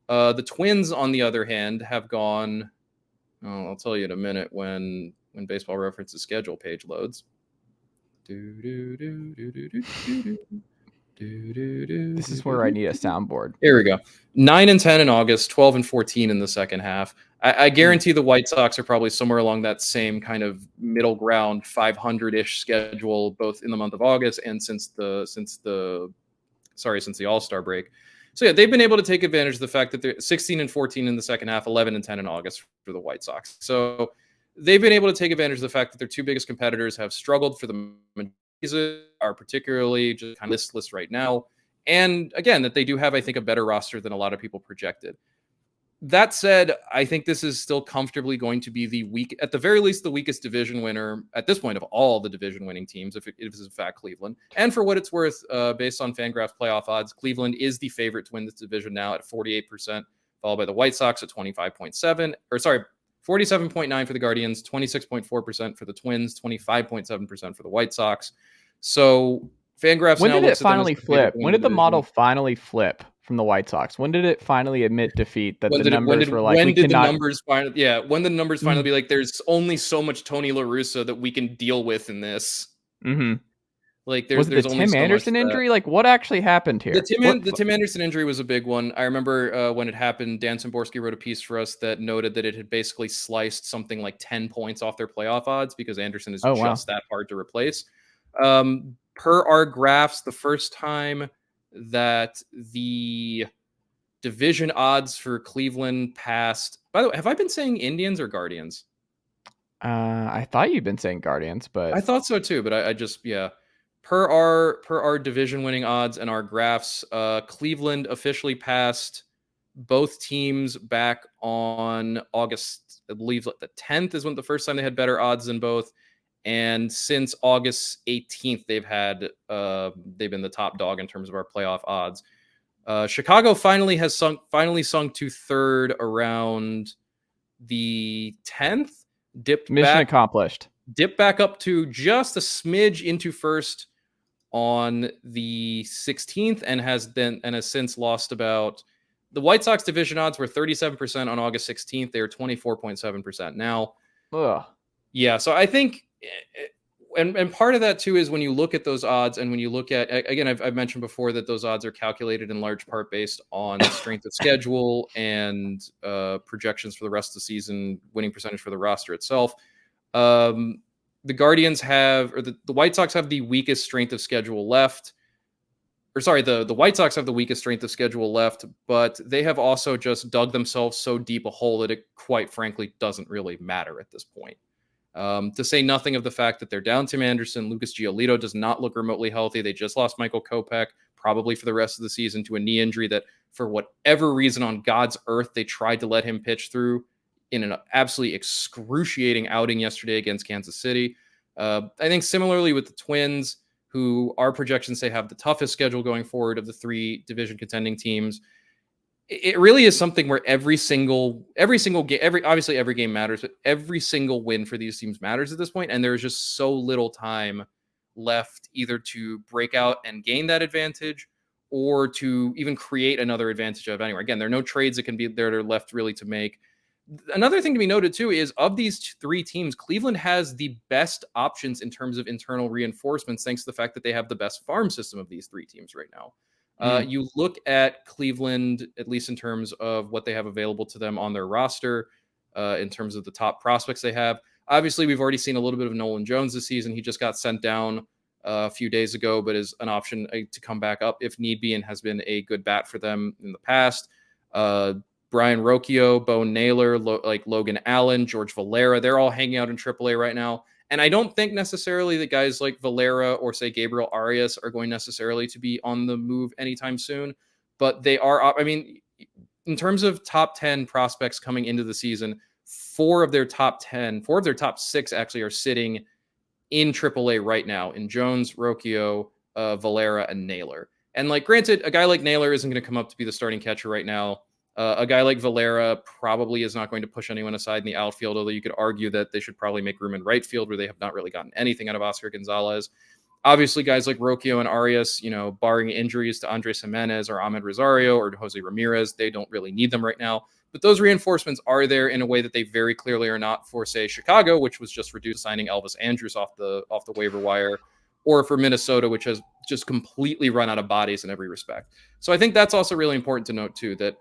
Speaker 2: The Twins, on the other hand, have gone. Oh, I'll tell you in a minute when Baseball Reference's schedule page loads.
Speaker 1: This is where I need a soundboard.
Speaker 2: Here we go. 9-10 in August, 12-14 in the second half. I guarantee the White Sox are probably somewhere along that same kind of middle ground, 500-ish schedule, both in the month of August and since the All-Star break. So yeah, they've been able to take advantage of the fact that they're 16-14 in the second half, 11-10 in August for the White Sox. So they've been able to take advantage of the fact that their two biggest competitors have struggled for the season, are particularly just kind of listless right now. And again, that they do have, I think, a better roster than a lot of people projected. That said, I think this is still comfortably going to be at the very least, the weakest division winner at this point of all the division winning teams, if it is in fact Cleveland. And for what it's worth, based on Fangraphs playoff odds, Cleveland is the favorite to win this division now at 48%, followed by the White Sox at 47.9 for the Guardians, 26.4% for the Twins, 25.7% for the White Sox. So Fangraphs
Speaker 1: When
Speaker 2: now
Speaker 1: did it
Speaker 2: looks at them as
Speaker 1: finally
Speaker 2: the favorite
Speaker 1: flip?
Speaker 2: to win
Speaker 1: When
Speaker 2: the
Speaker 1: did the model
Speaker 2: division.
Speaker 1: finally flip from the White Sox? When did it finally admit defeat that the numbers were like, we
Speaker 2: When did the
Speaker 1: cannot.
Speaker 2: numbers finally? Yeah, when the numbers finally be like, there's only so much Tony La Russa that we can deal with in this.
Speaker 1: Mm-hmm.
Speaker 2: Like,
Speaker 1: Was it the
Speaker 2: there's only
Speaker 1: Tim
Speaker 2: so much
Speaker 1: Anderson
Speaker 2: that
Speaker 1: injury? Like, what actually happened here?
Speaker 2: the Tim Anderson injury was a big one. I remember when it happened, Dan Szymborski wrote a piece for us that noted that it had basically sliced something like 10 points off their playoff odds because Anderson is
Speaker 1: Oh, wow.
Speaker 2: just that hard to replace. Per our graphs, the first time that the division odds for Cleveland passed. By the way, have I been saying Indians or Guardians?
Speaker 1: I thought you'd been saying Guardians,
Speaker 2: I
Speaker 1: but
Speaker 2: thought so too, but I just, yeah. Per our division winning odds and our graphs, Cleveland officially passed both teams back on August, I believe the 10th is when the first time they had better odds than both. And since August 18th, they've been the top dog in terms of our playoff odds. Chicago finally sunk to third around the 10th,
Speaker 1: Mission accomplished.
Speaker 2: dipped back up to just a smidge into first on the 16th, and has since lost about. The White Sox division odds were 37% on August 16th. They are 24.7% now.
Speaker 1: Ugh.
Speaker 2: Yeah, so I think, and part of that too is when you look at those odds, and when you look at, again, I've mentioned before that those odds are calculated in large part based on strength of schedule and projections for the rest of the season, winning percentage for the roster itself. The Guardians have, or the White Sox have the weakest strength of schedule left. Or sorry, the White Sox have the weakest strength of schedule left, but they have also just dug themselves so deep a hole that it quite frankly doesn't really matter at this point. To say nothing of the fact that they're down Tim Anderson. Lucas Giolito does not look remotely healthy. They just lost Michael Kopech, probably for the rest of the season, to a knee injury that, for whatever reason on God's earth, they tried to let him pitch through in an absolutely excruciating outing yesterday against Kansas City. I think similarly with the Twins, who our projections say have the toughest schedule going forward of the three division contending teams, it really is something where every single game, obviously every game matters, but every single win for these teams matters at this point, and there's just so little time left either to break out and gain that advantage, or to even create another advantage of anywhere. Again, there are no trades that can be there that are left really to make. Another thing to be noted too is, of these three teams, Cleveland has the best options in terms of internal reinforcements, thanks to the fact that they have the best farm system of these three teams right now. You look at Cleveland, at least in terms of what they have available to them on their roster, in terms of the top prospects they have. Obviously, we've already seen a little bit of Nolan Jones this season. He just got sent down a few days ago, but is an option to come back up if need be, and has been a good bat for them in the past. Brian Rocchio, Bo Naylor, like Logan Allen, George Valera, they're all hanging out in AAA right now. And I don't think necessarily that guys like Valera or, say, Gabriel Arias are going necessarily to be on the move anytime soon. But they are, I mean, in terms of top 10 prospects coming into the season, four of their top 6 actually are sitting in AAA right now, in Jones, Rocchio, Valera, and Naylor. And, like, granted, a guy like Naylor isn't going to come up to be the starting catcher right now. A guy like Valera probably is not going to push anyone aside in the outfield, although you could argue that they should probably make room in right field, where they have not really gotten anything out of Oscar Gonzalez. Obviously, guys like Rocchio and Arias, barring injuries to Andres Jimenez or Ahmed Rosario or Jose Ramirez, they don't really need them right now. But those reinforcements are there in a way that they very clearly are not for, say, Chicago, which was just reduced signing Elvis Andrus off the waiver wire, or for Minnesota, which has just completely run out of bodies in every respect. So I think that's also really important to note too, that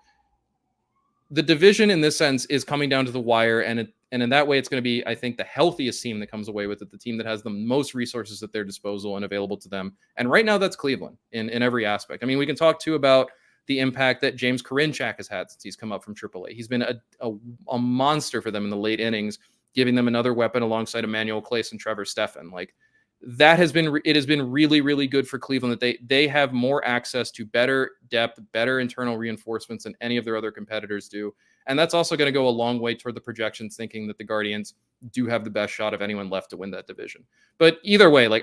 Speaker 2: the division in this sense is coming down to the wire, and in that way, it's going to be, I think, the healthiest team that comes away with it, the team that has the most resources at their disposal and available to them. And right now, that's Cleveland in every aspect. I mean, we can talk too about the impact that James Karinchak has had since he's come up from AAA. He's been a monster for them in the late innings, giving them another weapon alongside Emmanuel Clase and Trevor Stephan. Like, it has been really, really good for Cleveland that they have more access to better depth, better internal reinforcements than any of their other competitors do. And that's also going to go a long way toward the projections, thinking that the Guardians do have the best shot of anyone left to win that division. But either way, look,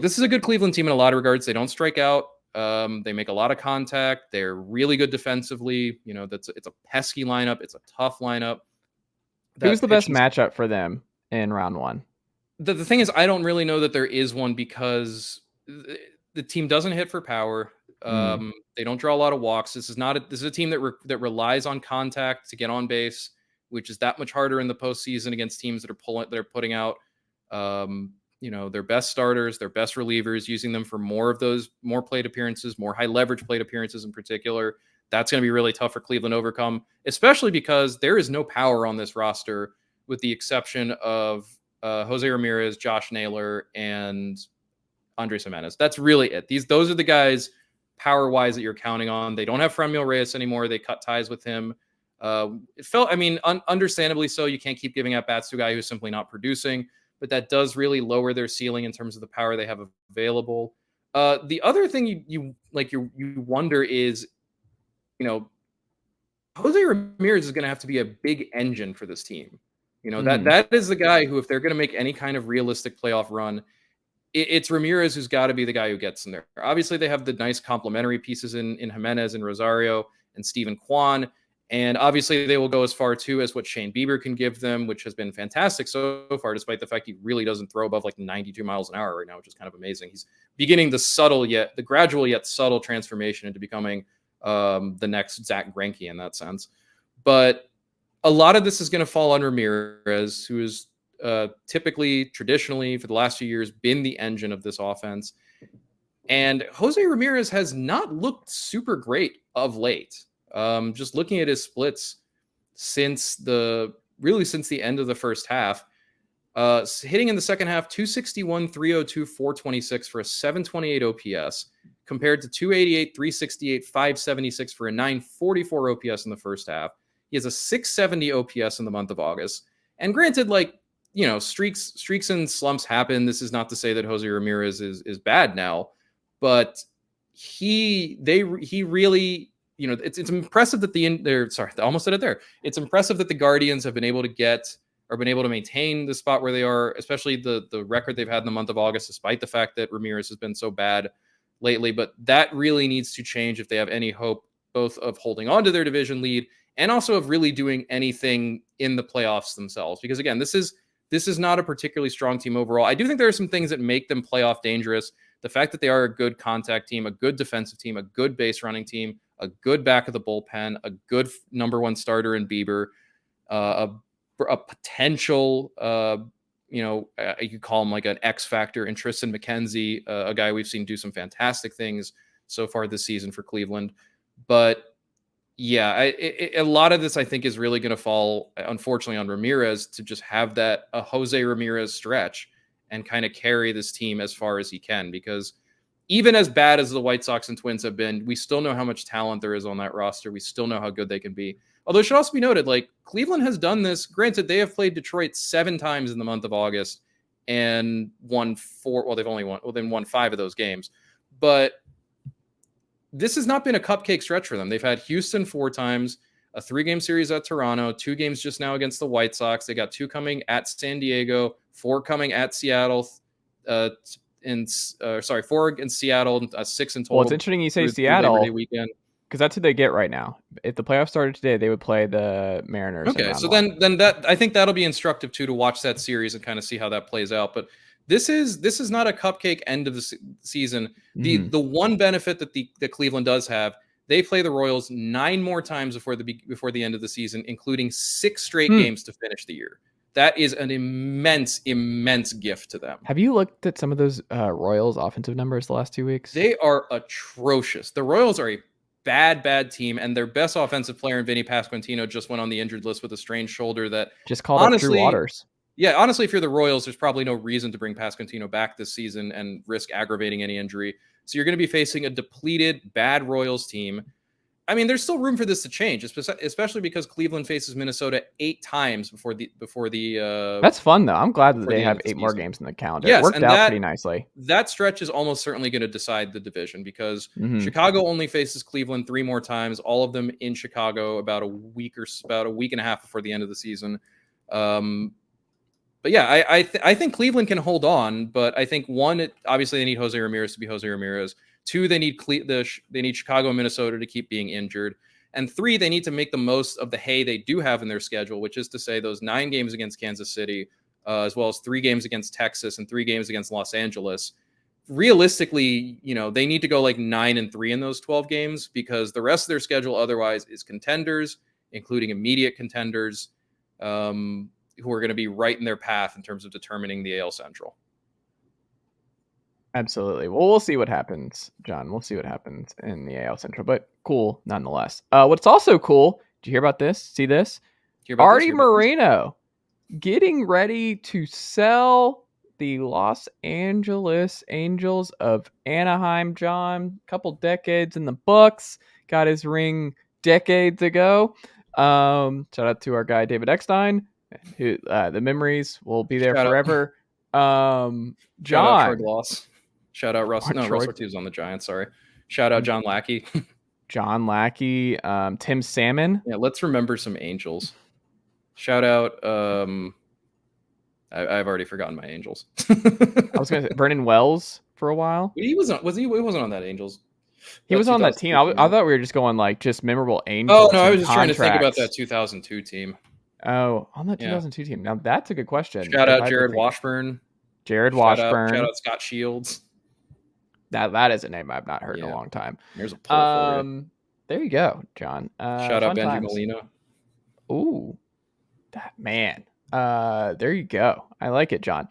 Speaker 2: this is a good Cleveland team in a lot of regards. They don't strike out. They make a lot of contact. They're really good defensively. It's a pesky lineup. It's a tough lineup.
Speaker 1: Who's the best matchup for them in round one?
Speaker 2: The thing is, I don't really know that there is one, because the team doesn't hit for power. They don't draw a lot of walks. This is a team that relies on contact to get on base, which is that much harder in the postseason against teams that are putting out, their best starters, their best relievers, using them for more plate appearances, more high leverage plate appearances in particular. That's going to be really tough for Cleveland to overcome, especially because there is no power on this roster, with the exception of Jose Ramirez, Josh Naylor, and Andres Jimenez. That's really it. Those are the guys power-wise that you're counting on. They don't have Franmil Reyes anymore. They cut ties with him. Understandably so. You can't keep giving at bats to a guy who's simply not producing, but that does really lower their ceiling in terms of the power they have available. The other thing you wonder is, Jose Ramirez is going to have to be a big engine for this team. That is the guy who, if they're going to make any kind of realistic playoff run, it's Ramirez who's got to be the guy who gets in there. Obviously, they have the nice complementary pieces in Jimenez and Rosario and Steven Kwan. And obviously, they will go as far too as what Shane Bieber can give them, which has been fantastic so far, despite the fact he really doesn't throw above like 92 miles an hour right now, which is kind of amazing. He's beginning the gradual yet subtle transformation into becoming the next Zach Greinke in that sense. But a lot of this is going to fall on Ramirez, who is typically, traditionally, for the last few years, been the engine of this offense. And Jose Ramirez has not looked super great of late. Just looking at his splits since the end of the first half, hitting in the second half, 261, 302, 426 for a 728 OPS, compared to 288, 368, 576 for a 944 OPS in the first half. He has a 670 OPS in the month of August. And granted, like, streaks and slumps happen. This is not to say that Jose Ramirez is bad now, but he really, it's impressive that I almost said it there. It's impressive that the Guardians have been able to maintain the spot where they are, especially the record they've had in the month of August, despite the fact that Ramirez has been so bad lately. But that really needs to change if they have any hope both of holding on to their division lead and also of really doing anything in the playoffs themselves. Because again, this is not a particularly strong team overall. I do think there are some things that make them playoff dangerous. The fact that they are a good contact team, a good defensive team, a good base running team, a good back of the bullpen, a good number one starter in Bieber, a potential, you could call him like an X factor in Tristan McKenzie, a guy we've seen do some fantastic things so far this season for Cleveland. But yeah, a lot of this, I think, is really going to fall, unfortunately, on Ramirez to just have a Jose Ramirez stretch and kind of carry this team as far as he can. Because even as bad as the White Sox and Twins have been, we still know how much talent there is on that roster. We still know how good they can be. Although it should also be noted, like, Cleveland has done this. Granted, they have played Detroit 7 times in the month of August and won 4. Well, they've won 5 of those games. But this has not been a cupcake stretch for them. They've had Houston 4 times, a 3-game series at Toronto, 2 games just now against the White Sox. They got 2 coming at San Diego, 4 coming at Seattle, 4 in Seattle, 6 in total.
Speaker 1: Well, it's interesting you say Seattle, Labor Day weekend, because that's who they get right now. If the playoffs started today, they would play the Mariners.
Speaker 2: Okay, so then that, I think that'll be instructive too, to watch that series and kind of see how that plays out. But this is not a cupcake end of the season. The one benefit that Cleveland does have, they play the Royals 9 more times before the end of the season, including 6 straight games to finish the year. That is an immense gift to them.
Speaker 1: Have you looked at some of those Royals offensive numbers the last 2 weeks?
Speaker 2: They are atrocious. The Royals are a bad team, and their best offensive player in Vinny Pasquantino just went on the injured list with a strained shoulder that
Speaker 1: just called up Drew Waters.
Speaker 2: Yeah, honestly, if you're the Royals, there's probably no reason to bring Pasquantino back this season and risk aggravating any injury. So you're going to be facing a depleted, bad Royals team. I mean, there's still room for this to change, especially because Cleveland faces Minnesota 8 times before the.
Speaker 1: That's fun though. I'm glad that they have 8 more games in the calendar. Yes, it worked out pretty nicely.
Speaker 2: That stretch is almost certainly going to decide the division, because Chicago only faces Cleveland 3 more times, all of them in Chicago about a week and a half before the end of the season. But yeah, I think Cleveland can hold on, but I think obviously they need Jose Ramirez to be Jose Ramirez. 2, they need Chicago and Minnesota to keep being injured. And 3, they need to make the most of the hay they do have in their schedule, which is to say those 9 games against Kansas City, as well as 3 games against Texas and 3 games against Los Angeles. Realistically, they need to go like 9-3 in those 12 games, because the rest of their schedule otherwise is contenders, including immediate contenders, who are going to be right in their path in terms of determining the AL Central.
Speaker 1: Absolutely. Well, we'll see what happens, John. We'll see what happens in the AL Central, but cool nonetheless. What's also cool, did you hear about this? See this? Arte Moreno getting ready to sell the Los Angeles Angels of Anaheim, John. Couple decades in the books. Got his ring decades ago. Shout out to our guy, David Eckstein, who the memories will be there forever. John.
Speaker 2: Shout out Troy Gloss. Shout out Russ. No, Russ Ortiz on the Giants. Sorry. Shout out John Lackey.
Speaker 1: John Lackey. Tim Salmon.
Speaker 2: Yeah, let's remember some Angels. Shout out I've already forgotten my Angels.
Speaker 1: I was gonna say Brennan Wells for a while.
Speaker 2: He wasn't. Was he? He wasn't on that Angels.
Speaker 1: He
Speaker 2: That
Speaker 1: was on that team.
Speaker 2: 2002
Speaker 1: I
Speaker 2: team.
Speaker 1: thought we were just going like just memorable
Speaker 2: Oh no,
Speaker 1: Angels
Speaker 2: I
Speaker 1: and
Speaker 2: was just trying to think about that
Speaker 1: contracts.
Speaker 2: 2002 team.
Speaker 1: Oh, on that
Speaker 2: Yeah.
Speaker 1: 2002 team. Now that's a good question.
Speaker 2: Shout
Speaker 1: If
Speaker 2: out
Speaker 1: I had to
Speaker 2: Jared
Speaker 1: think,
Speaker 2: Washburn.
Speaker 1: Jared
Speaker 2: Shout
Speaker 1: Washburn.
Speaker 2: out Scott Shields.
Speaker 1: That is a name I've not heard in a
Speaker 2: Yeah.
Speaker 1: long time.
Speaker 2: There's a pull for you.
Speaker 1: There you go, John.
Speaker 2: Shout out
Speaker 1: Fun
Speaker 2: Benji
Speaker 1: times.
Speaker 2: Molina.
Speaker 1: Ooh, that man. There you go. I like it, John.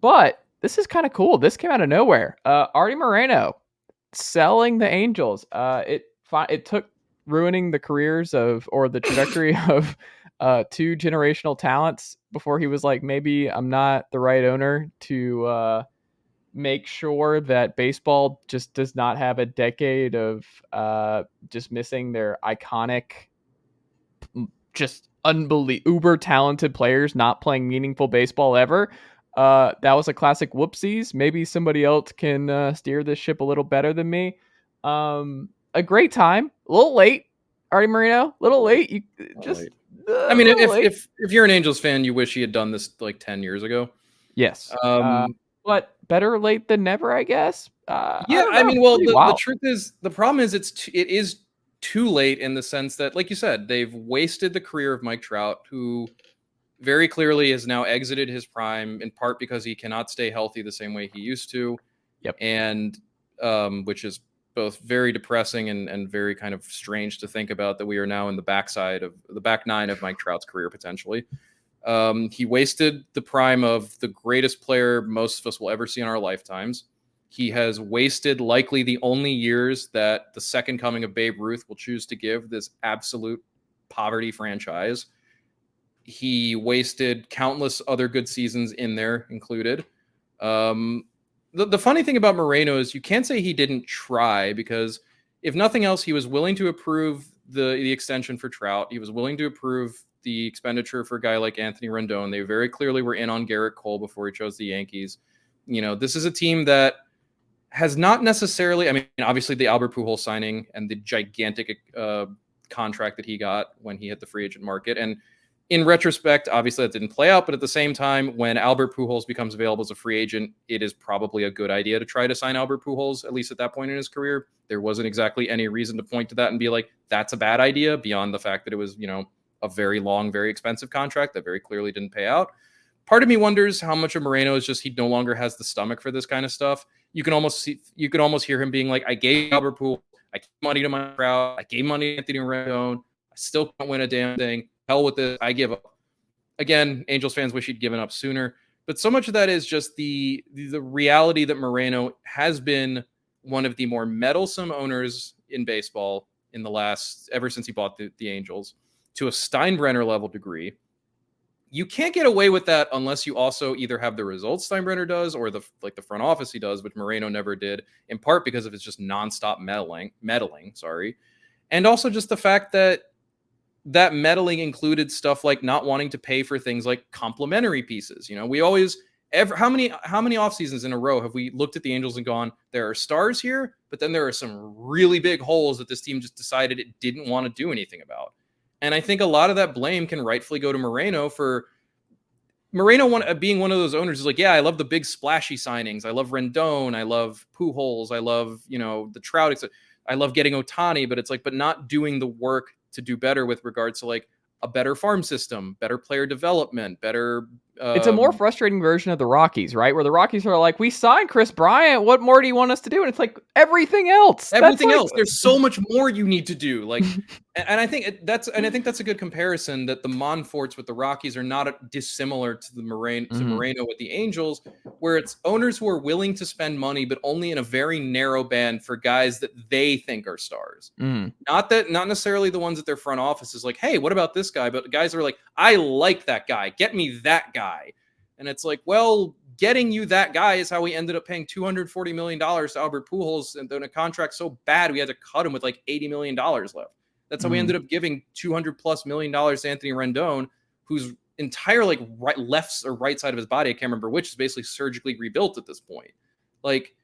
Speaker 1: But this is kind of cool. This came out of nowhere. Arte Moreno selling the Angels. It took ruining the careers of or the trajectory of two generational talents before he was like, maybe I'm not the right owner to make sure that baseball just does not have a decade of just missing their iconic, just unbelievable, uber talented players not playing meaningful baseball ever. That was a classic whoopsies. Maybe somebody else can steer this ship a little better than me. A great time. A little late, Artie Marino. A little late. You just
Speaker 2: Late.
Speaker 1: a
Speaker 2: I mean,
Speaker 1: little late.
Speaker 2: if you're an Angels fan, you wish he had done this like 10 years ago.
Speaker 1: Yes.
Speaker 2: Um,
Speaker 1: But better late than never, I guess. I
Speaker 2: yeah,
Speaker 1: don't
Speaker 2: I
Speaker 1: know.
Speaker 2: mean, well,
Speaker 1: Pretty
Speaker 2: the
Speaker 1: wild.
Speaker 2: truth is, the problem is it is too late in the sense that, like you said, they've wasted the career of Mike Trout, who very clearly has now exited his prime, in part because he cannot stay healthy the same way he used to,
Speaker 1: Yep.
Speaker 2: and which is both very depressing and very kind of strange to think about that we are now in the backside of the back nine of Mike Trout's career potentially. He wasted the prime of the greatest player most of us will ever see in our lifetimes. He has wasted likely the only years that the second coming of Babe Ruth will choose to give this absolute poverty franchise. He wasted countless other good seasons in there included. The funny thing about Moreno is you can't say he didn't try, because if nothing else, he was willing to approve the extension for Trout. He was willing to approve the expenditure for a guy like Anthony Rendon. They very clearly were in on Garrett Cole before he chose the Yankees. You know, this is a team that has not necessarily, I mean, obviously the Albert Pujols signing and the gigantic contract that he got when he hit the free agent market. And in retrospect, obviously that didn't play out, but at the same time, when Albert Pujols becomes available as a free agent, it is probably a good idea to try to sign Albert Pujols, at least at that point in his career. There wasn't exactly any reason to point to that and be like, that's a bad idea, beyond the fact that it was, you know, a very long, very expensive contract that very clearly didn't pay out. Part of me wonders how much of Moreno is just he no longer has the stomach for this kind of stuff. You can almost hear him being like, I gave Albert Pujols, I gave money to my crowd, I gave money to Anthony Rendon, I still can't win a damn thing. Hell with this, I give up. Again, Angels fans wish he'd given up sooner, but so much of that is just the reality that Moreno has been one of the more meddlesome owners in baseball in the last, ever since he bought the Angels, to a Steinbrenner level degree. You can't get away with that unless you also either have the results Steinbrenner does or the front office he does, which Moreno never did, in part because of his just nonstop meddling, and also just the fact that meddling included stuff like not wanting to pay for things like complimentary pieces. You know, we always how many off seasons in a row have we looked at the Angels and gone, there are stars here, but then there are some really big holes that this team just decided it didn't want to do anything about. And I think a lot of that blame can rightfully go to Moreno for being one of those owners who's like, yeah, I love the big splashy signings. I love Rendon. I love Pujols. I love, you know, the Trout. I love getting Ohtani, but it's like, but not doing the work to do better with regards to like a better farm system, better player development, better.
Speaker 1: It's a more frustrating version of the Rockies, right? Where the Rockies are like, we signed Chris Bryant. What more do you want us to do? And it's like everything else.
Speaker 2: Everything else. There's so much more you need to do. Like, and I think that's a good comparison, that the Monforts with the Rockies are not dissimilar to the Moreno with the Angels, where it's owners who are willing to spend money, but only in a very narrow band for guys that they think are stars. Not necessarily the ones that their front office is like, hey, what about this guy? But the guys are like, I like that guy. Get me that guy. And it's like, well, getting you that guy is how we ended up paying $240 million to Albert Pujols, and then a contract so bad we had to cut him with like $80 million left. That's how we ended up giving $200+ million to Anthony Rendon, whose entire like left or right side of his body, I can't remember which, is basically surgically rebuilt at this point. Like,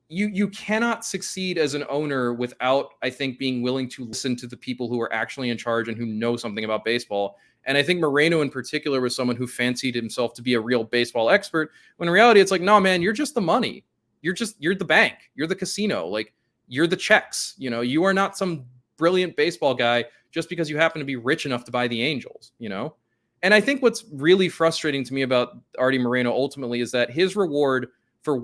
Speaker 2: you cannot succeed as an owner without, I think, being willing to listen to the people who are actually in charge and who know something about baseball. And I think Moreno in particular was someone who fancied himself to be a real baseball expert, when in reality it's like, no, man, you're just the money. You're the bank. You're the casino. Like, you're the checks. You are not some brilliant baseball guy just because you happen to be rich enough to buy the Angels. And I think what's really frustrating to me about Arte Moreno ultimately is that his reward for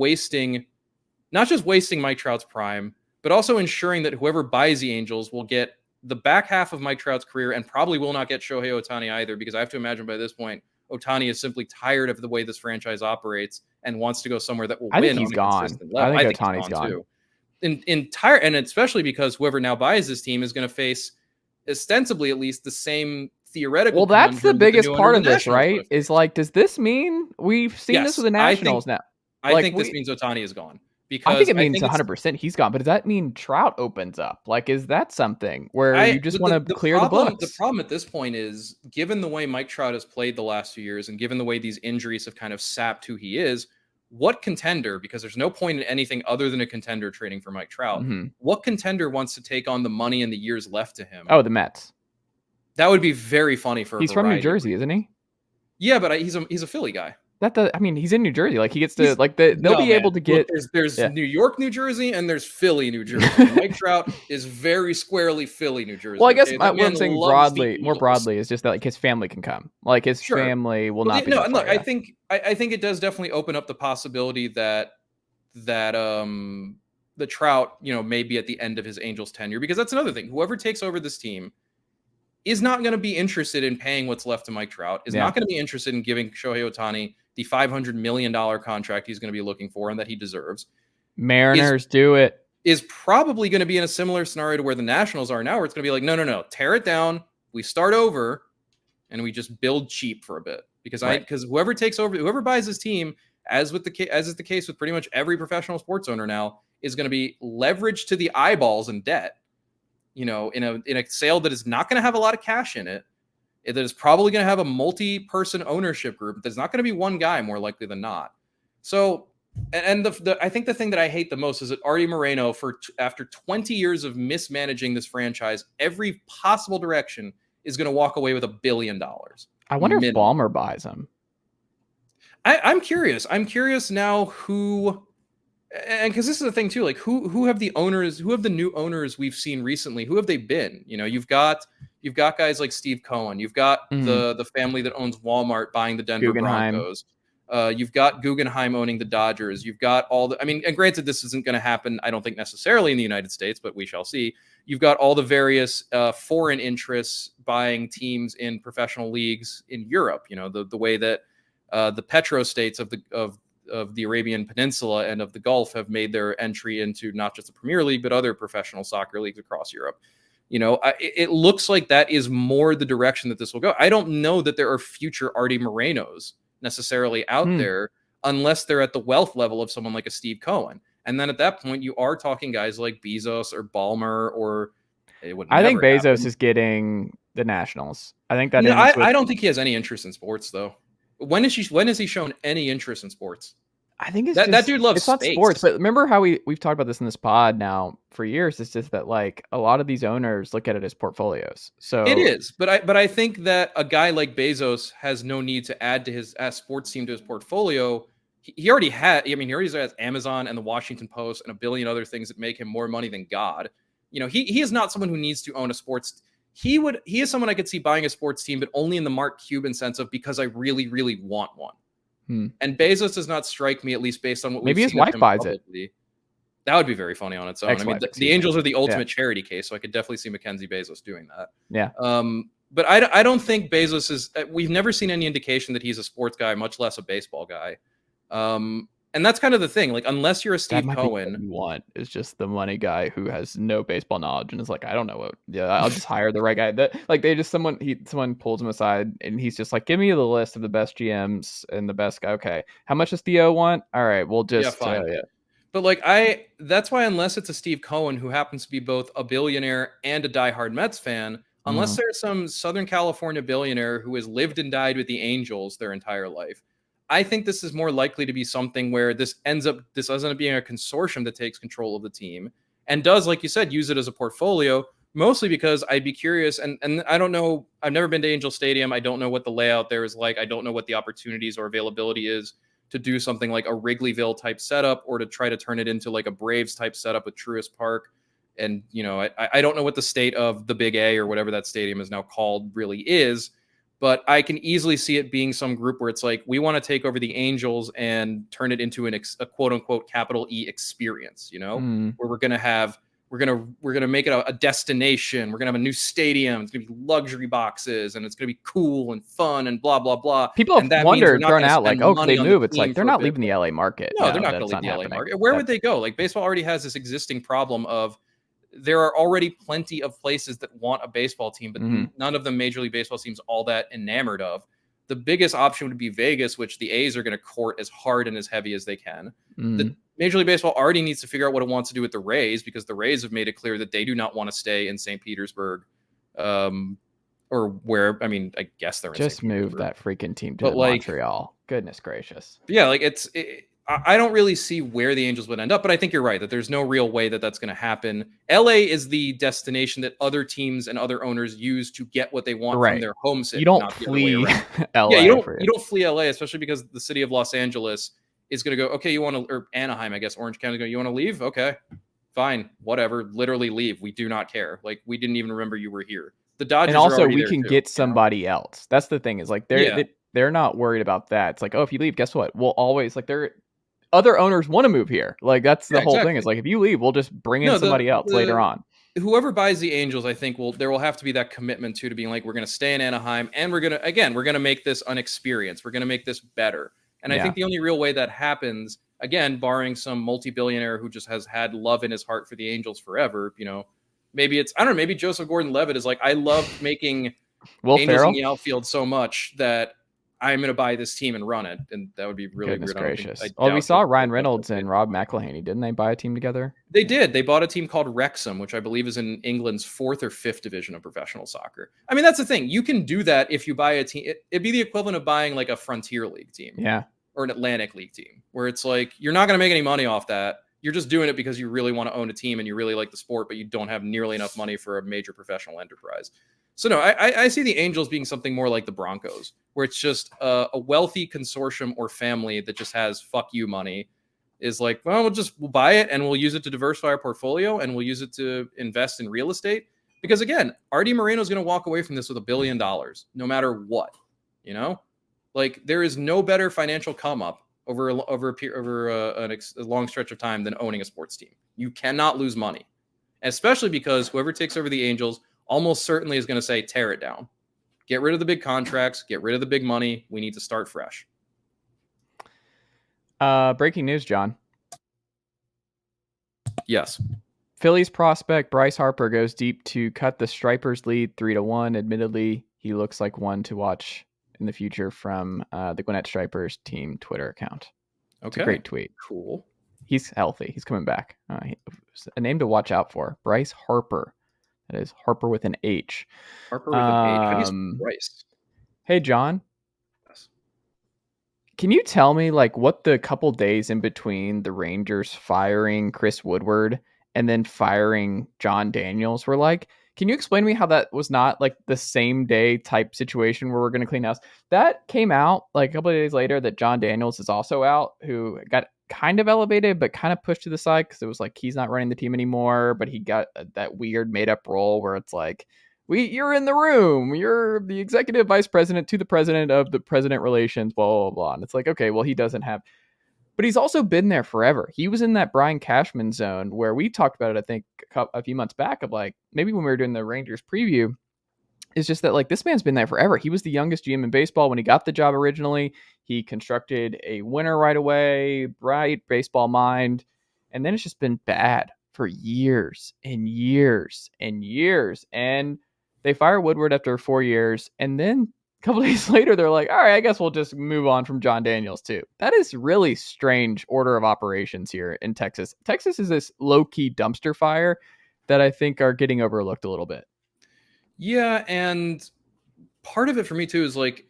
Speaker 2: not just wasting Mike Trout's prime, but also ensuring that whoever buys the Angels will get the back half of Mike Trout's career and probably will not get Shohei Ohtani either, because I have to imagine by this point, Ohtani is simply tired of the way this franchise operates and wants to go somewhere that will
Speaker 1: I think
Speaker 2: win
Speaker 1: he's
Speaker 2: on a
Speaker 1: gone.
Speaker 2: consistent
Speaker 1: I
Speaker 2: level.
Speaker 1: think
Speaker 2: I think he's
Speaker 1: Ohtani's
Speaker 2: gone
Speaker 1: gone.
Speaker 2: too. And especially because whoever now buys this team is going to face, ostensibly at least, the same theoretical.
Speaker 1: Well, that's the
Speaker 2: conundrum that
Speaker 1: biggest
Speaker 2: new owner
Speaker 1: part
Speaker 2: of
Speaker 1: of
Speaker 2: the
Speaker 1: this,
Speaker 2: Nationals would
Speaker 1: right?
Speaker 2: have
Speaker 1: Is
Speaker 2: faced.
Speaker 1: like, does this mean we've seen this
Speaker 2: Yes,
Speaker 1: with the Nationals now?
Speaker 2: I
Speaker 1: Like
Speaker 2: think this means Ohtani is gone,
Speaker 1: I think
Speaker 2: because
Speaker 1: it
Speaker 2: I
Speaker 1: means
Speaker 2: think it's
Speaker 1: 100% he's gone. But does that mean Trout opens up? Like, is that something where you just
Speaker 2: but
Speaker 1: want to
Speaker 2: the
Speaker 1: clear the
Speaker 2: problem
Speaker 1: books?
Speaker 2: at this point is, given the way Mike Trout has played the last few years, and given the way these injuries have kind of sapped who he is, what contender, because there's no point in anything other than a contender trading for Mike Trout,
Speaker 1: Mm-hmm.
Speaker 2: what contender wants to take on the money and the years left to him?
Speaker 1: Oh, the Mets.
Speaker 2: That would be very funny for a
Speaker 1: He's from New
Speaker 2: variety of
Speaker 1: Jersey, isn't
Speaker 2: reasons.
Speaker 1: he?
Speaker 2: Yeah, but he's a Philly guy.
Speaker 1: I mean, he's in New Jersey. Like, he gets to
Speaker 2: He's
Speaker 1: like they'll
Speaker 2: No,
Speaker 1: be
Speaker 2: man.
Speaker 1: able to
Speaker 2: Look,
Speaker 1: get.
Speaker 2: there's
Speaker 1: Yeah.
Speaker 2: New York, New Jersey, and there's Philly, New Jersey. Mike Trout is very squarely Philly, New Jersey.
Speaker 1: Well, I guess
Speaker 2: Okay, that
Speaker 1: what
Speaker 2: man
Speaker 1: I'm saying
Speaker 2: loves the
Speaker 1: more
Speaker 2: Eagles.
Speaker 1: broadly, is just that like his family can come. Like, his
Speaker 2: Sure.
Speaker 1: family will
Speaker 2: Well,
Speaker 1: not be
Speaker 2: no,
Speaker 1: that
Speaker 2: and
Speaker 1: far.
Speaker 2: look, I
Speaker 1: Yeah.
Speaker 2: think it does definitely open up the possibility that the Trout, may be at the end of his Angels tenure, because that's another thing. Whoever takes over this team is not going to be interested in paying what's left to Mike Trout, is
Speaker 1: Yeah.
Speaker 2: not going to be interested in giving Shohei Ohtani the $500 million contract he's going to be looking for and that he deserves.
Speaker 1: Mariners do it.
Speaker 2: Is probably going to be in a similar scenario to where the Nationals are now, where it's going to be like, no, tear it down. We start over and we just build cheap for a bit, because
Speaker 1: Right.
Speaker 2: because whoever takes over, whoever buys this team, as is the case with pretty much every professional sports owner now, is going to be leveraged to the eyeballs in debt, in a sale that is not going to have a lot of cash in it, that is probably going to have a multi-person ownership group. There's not going to be one guy, more likely than not. So, and I think the thing that I hate the most is that Arte Moreno, after 20 years of mismanaging this franchise, every possible direction, is going to walk away with $1 billion.
Speaker 1: I wonder if
Speaker 2: minimum.
Speaker 1: Ballmer buys him.
Speaker 2: I'm curious. I'm curious now who, and because this is the thing too, like who have the new owners we've seen recently? Who have they been? You've got guys like Steve Cohen. You've got the family that owns Walmart buying the Denver
Speaker 1: Guggenheim.
Speaker 2: Broncos. You've got Guggenheim owning the Dodgers. You've got and granted, this isn't going to happen, I don't think, necessarily in the United States, but we shall see. You've got all the various foreign interests buying teams in professional leagues in Europe. The way that the petrostates of the Arabian Peninsula and of the Gulf have made their entry into not just the Premier League, but other professional soccer leagues across Europe. It looks like that is more the direction that this will go. I don't know that there are future Arte Morenos necessarily out there, unless they're at the wealth level of someone like a Steve Cohen. And then at that point, you are talking guys like Bezos or Ballmer, or
Speaker 1: I think Bezos is getting the Nationals. I think that
Speaker 2: I don't think he has any interest in sports, though. When has he shown any interest in sports?
Speaker 1: I think it's
Speaker 2: that dude loves
Speaker 1: it's not
Speaker 2: space.
Speaker 1: sports, but remember how we've talked about this in this pod now for years. It's just that like a lot of these owners look at it as portfolios. So
Speaker 2: it is, but I think that a guy like Bezos has no need to add to his sports team to his portfolio. He already had. I mean, he already has Amazon and the Washington Post and a billion other things that make him more money than God. He is not someone who needs to own a sports. He is someone I could see buying a sports team, but only in the Mark Cuban sense of, because I really, really want one. And Bezos does not strike me, at least based on what
Speaker 1: maybe
Speaker 2: we've
Speaker 1: his
Speaker 2: seen
Speaker 1: wife
Speaker 2: of him
Speaker 1: buys
Speaker 2: publicly. That would be very funny on its own. I mean, the Angels are the ultimate charity case, so I could definitely see Mackenzie Bezos doing that.
Speaker 1: Yeah.
Speaker 2: But I don't think Bezos is. We've never seen any indication that he's a sports guy, much less a baseball guy. And that's kind of the thing. Like, unless you're a Steve Cohen,
Speaker 1: you want is just the money guy who has no baseball knowledge and is like, I don't know what. Yeah, I'll just hire the right guy. That like they just someone pulls him aside and he's just like, give me the list of the best GMs and the best guy. Okay, how much does Theo want? All right, we'll just
Speaker 2: fine. But that's why, unless it's a Steve Cohen who happens to be both a billionaire and a diehard Mets fan, unless there's some Southern California billionaire who has lived and died with the Angels their entire life, I think this is more likely to be something where this ends up being a consortium that takes control of the team and does, like you said, use it as a portfolio, mostly because I'd be curious, and I don't know. I've never been to Angel Stadium. I don't know what the layout there is like. I don't know what the opportunities or availability is to do something like a Wrigleyville type setup, or to try to turn it into like a Braves type setup with Truist Park. And I don't know what the state of the Big A or whatever that stadium is now called really is, but I can easily see it being some group where it's like, we want to take over the Angels and turn it into a quote unquote capital E experience, where we're gonna make it a destination. We're gonna have a new stadium. It's gonna be luxury boxes, and it's gonna be cool and fun and blah blah blah.
Speaker 1: People
Speaker 2: And
Speaker 1: have
Speaker 2: that means we're
Speaker 1: wondered,
Speaker 2: not
Speaker 1: thrown
Speaker 2: gonna
Speaker 1: out, like,
Speaker 2: spend
Speaker 1: oh, could they
Speaker 2: money on the
Speaker 1: move? It's like
Speaker 2: team
Speaker 1: they're
Speaker 2: for a
Speaker 1: not
Speaker 2: bit.
Speaker 1: leaving the LA market.
Speaker 2: No, they're
Speaker 1: No,
Speaker 2: not going to
Speaker 1: that's
Speaker 2: leave
Speaker 1: not
Speaker 2: the LA
Speaker 1: happening.
Speaker 2: market. Where would they go? Like, baseball already has this existing problem of there are already plenty of places that want a baseball team, but none of the Major League Baseball teams all that enamored of. The biggest option would be Vegas, which the A's are going to court as hard and as heavy as they can. The Major League Baseball already needs to figure out what it wants to do with the Rays, because the Rays have made it clear that they do not want to stay in St. Petersburg, or where. I mean, I guess they're in
Speaker 1: Just
Speaker 2: St. Petersburg.
Speaker 1: move that freaking team to
Speaker 2: But, like,
Speaker 1: Montreal. Goodness gracious.
Speaker 2: yeah, like I don't really see where the Angels would end up, but I think you're right that there's no real way that that's going to happen. LA is the destination that other teams and other owners use to get what they want from
Speaker 1: Right.
Speaker 2: their home city,
Speaker 1: You don't
Speaker 2: not the other way
Speaker 1: flee
Speaker 2: around.
Speaker 1: LA.
Speaker 2: Yeah,
Speaker 1: for
Speaker 2: you don't flee LA, especially because the city of Los Angeles is going to go, okay, you want to, or Anaheim, I guess, Orange County, go, you want to leave? Okay, fine, whatever, literally leave. We do not care. Like, we didn't even remember you were here. The Dodgers
Speaker 1: And
Speaker 2: are
Speaker 1: also,
Speaker 2: already
Speaker 1: we
Speaker 2: there
Speaker 1: can
Speaker 2: too,
Speaker 1: get somebody else. That's the thing, is like
Speaker 2: Yeah.
Speaker 1: they're not worried about that. It's like, oh, if you leave, guess what? We'll always, like, other owners want to move here. Like, that's the
Speaker 2: Yeah,
Speaker 1: whole thing.
Speaker 2: exactly.
Speaker 1: Is like, if you leave, we'll just bring in
Speaker 2: No,
Speaker 1: somebody else later on.
Speaker 2: whoever buys the Angels, I think there will have to be that commitment to being like, we're going to stay in Anaheim, and we're going to make this an experience. We're going to make this better. And I think the only real way that happens, again, barring some multi-billionaire who just has had love in his heart for the Angels forever, maybe it's, I don't know, maybe Joseph Gordon-Levitt is like, I loved making
Speaker 1: Will
Speaker 2: Angels
Speaker 1: Ferrell?
Speaker 2: in the outfield so much that I'm going to buy this team and run it. And that would be really
Speaker 1: Goodness
Speaker 2: weird.
Speaker 1: gracious.
Speaker 2: I
Speaker 1: Well, we
Speaker 2: doubt
Speaker 1: saw
Speaker 2: Joseph
Speaker 1: Ryan
Speaker 2: Gordon-Levitt
Speaker 1: Reynolds
Speaker 2: would
Speaker 1: and
Speaker 2: be
Speaker 1: Rob
Speaker 2: that way.
Speaker 1: McElhenney. Didn't they buy a team together?
Speaker 2: They did. They bought a team called Wrexham, which I believe is in England's 4th or 5th division of professional soccer. I mean, that's the thing. You can do that if you buy a team. It'd be the equivalent of buying like a Frontier League team.
Speaker 1: Yeah.
Speaker 2: Or an Atlantic League team, where it's like, you're not going to make any money off that. You're just doing it because you really want to own a team and you really like the sport, but you don't have nearly enough money for a major professional enterprise. So no, I see the Angels being something more like the Broncos, where it's just a wealthy consortium or family that just has fuck you money, is like, well, we'll buy it and we'll use it to diversify our portfolio, and we'll use it to invest in real estate. Because again, Arte Moreno is going to walk away from this with $1 billion, no matter what, Like, there is no better financial come up over a long stretch of time than owning a sports team. You cannot lose money, especially because whoever takes over the Angels almost certainly is going to say, tear it down. Get rid of the big contracts. Get rid of the big money. We need to start fresh.
Speaker 1: Breaking news, John.
Speaker 2: Yes.
Speaker 1: Phillies prospect Bryce Harper goes deep to cut the Stripers' lead 3-1. Admittedly, he looks like one to watch in the future from the Gwinnett Stripers team Twitter account.
Speaker 2: Okay.
Speaker 1: It's a great tweet.
Speaker 2: Cool.
Speaker 1: He's healthy. He's coming back. A name to watch out for. Bryce Harper. That is Harper with an H.
Speaker 2: Harper with an H. How do you spell Bryce?
Speaker 1: Hey, John.
Speaker 2: Yes.
Speaker 1: Can you tell me, like, what the couple days in between the Rangers firing Chris Woodward and then firing Jon Daniels were like? Can you explain to me how that was not like the same day type situation where we're going to clean house? That came out like a couple of days later that Jon Daniels is also out, who got kind of elevated, but kind of pushed to the side because it was like he's not running the team anymore, but he got that weird made up role where it's like, you're in the room, you're the executive vice president to the president of the president relations, blah, blah, blah. And it's like, okay, well, he doesn't have, but he's also been there forever. He was in that Brian Cashman zone where we talked about it, I think, a few months back, of like, maybe when we were doing the Rangers preview, it's just that, like, this man's been there forever. He was the youngest GM in baseball when he got the job originally. He constructed a winner right away, bright baseball mind. And then it's just been bad for years and years and years. And they fire Woodward after 4 years. And then a couple days later, they're like, all right, I guess we'll just move on from Jon Daniels too. That is really strange order of operations here in Texas. Texas is this low-key dumpster fire that I think are getting overlooked a little bit.
Speaker 2: Yeah, and part of it for me too is like,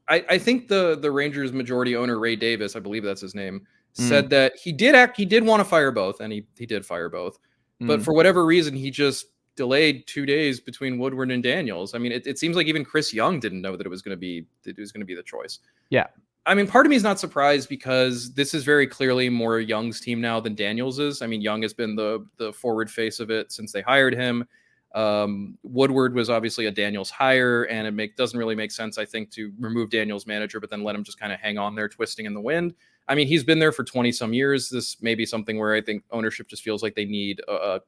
Speaker 2: I think the Rangers majority owner, Ray Davis, I believe that's his name, said that he did want to fire both, and he did fire both. But for whatever reason, he just delayed 2 days between Woodward and Daniels. I mean, it seems like even Chris Young didn't know that it was going to be the choice.
Speaker 1: Yeah.
Speaker 2: I mean, part of me is not surprised because this is very clearly more Young's team now than Daniels is. I mean, Young has been the forward face of it since they hired him. Woodward was obviously a Daniels hire, and doesn't really make sense, I think, to remove Daniels manager, but then let him just kind of hang on there, twisting in the wind. I mean, he's been there for 20 some years. This may be something where I think ownership just feels like they need a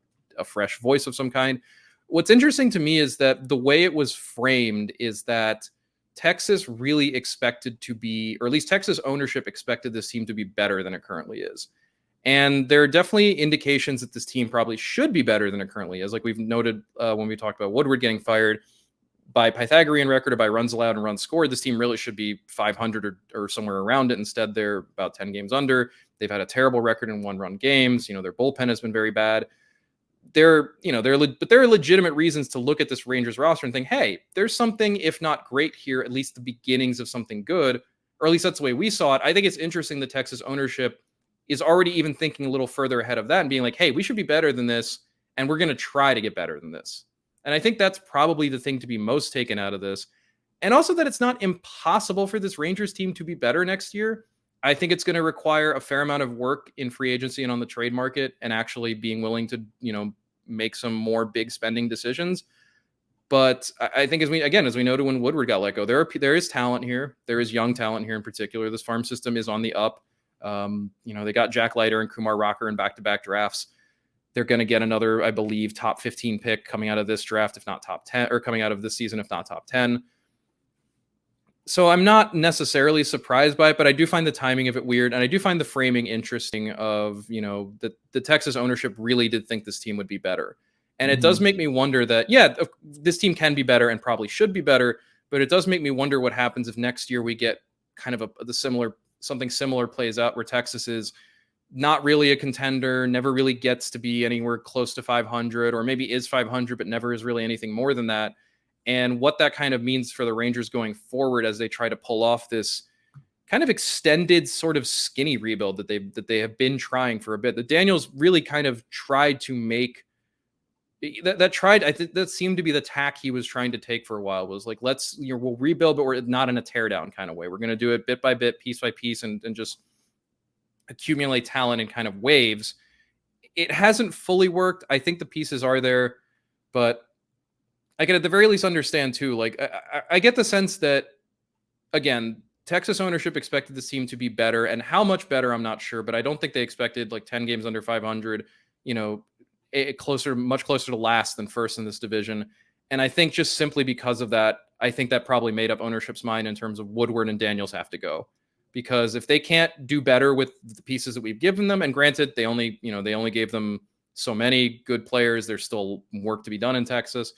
Speaker 2: fresh voice of some kind. What's interesting to me is that the way it was framed is that Texas really expected to be, or at least Texas ownership expected this team to be better than it currently is. And there are definitely indications that this team probably should be better than it currently is. Like we've noted when we talked about Woodward getting fired, by Pythagorean record or by runs allowed and runs scored, this team really should be 500 or somewhere around it. Instead, they're about 10 games under. They've had a terrible record in one-run games. Their bullpen has been very bad. But there are legitimate reasons to look at this Rangers roster and think, hey, there's something, if not great here, at least the beginnings of something good, or at least that's the way we saw it. I think it's interesting the Texas ownership is already even thinking a little further ahead of that and being like, hey, we should be better than this, and we're going to try to get better than this. And I think that's probably the thing to be most taken out of this. And also that it's not impossible for this Rangers team to be better next year. I think it's going to require a fair amount of work in free agency and on the trade market and actually being willing to, make some more big spending decisions. But I think as we noted when Woodward got let go, there is talent here. There is young talent here in particular. This farm system is on the up. They got Jack Leiter and Kumar Rocker in back-to-back drafts. They're going to get another, I believe, top 15 pick coming out of this draft, if not top 10, or coming out of this season, if not top 10. So I'm not necessarily surprised by it, but I do find the timing of it weird. And I do find the framing interesting of, that the Texas ownership really did think this team would be better. And it does make me wonder that, this team can be better and probably should be better, but it does make me wonder what happens if next year we get kind of something similar plays out where Texas is not really a contender, never really gets to be anywhere close to 500, or maybe is 500, but never is really anything more than that. And what that kind of means for the Rangers going forward as they try to pull off this kind of extended sort of skinny rebuild that they have been trying for a bit. The Daniels really kind of tried to make that seemed to be the tack he was trying to take for a while, was like, we'll rebuild, but we're not in a teardown kind of way. We're going to do it bit by bit, piece by piece, and just accumulate talent in kind of waves. It hasn't fully worked. I think the pieces are there, but I can at the very least understand too. Like I get the sense that, again, Texas ownership expected this team to be better, and how much better, I'm not sure, but I don't think they expected like 10 games under 500, much closer to last than first in this division. And I think just simply because of that, I think that probably made up ownership's mind in terms of Woodward and Daniels have to go. Because if they can't do better with the pieces that we've given them, and granted, they only gave them so many good players, there's still work to be done in Texas.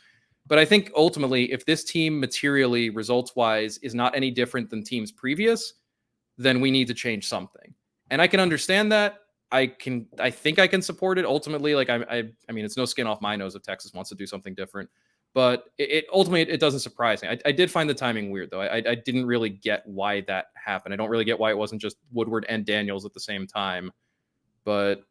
Speaker 2: But I think ultimately, if this team materially, results-wise, is not any different than teams previous, then we need to change something. And I can understand that. I think I can support it. Ultimately, like I mean, it's no skin off my nose if Texas wants to do something different. But ultimately, it doesn't surprise me. I did find the timing weird, though. I didn't really get why that happened. I don't really get why it wasn't just Woodward and Daniels at the same time. But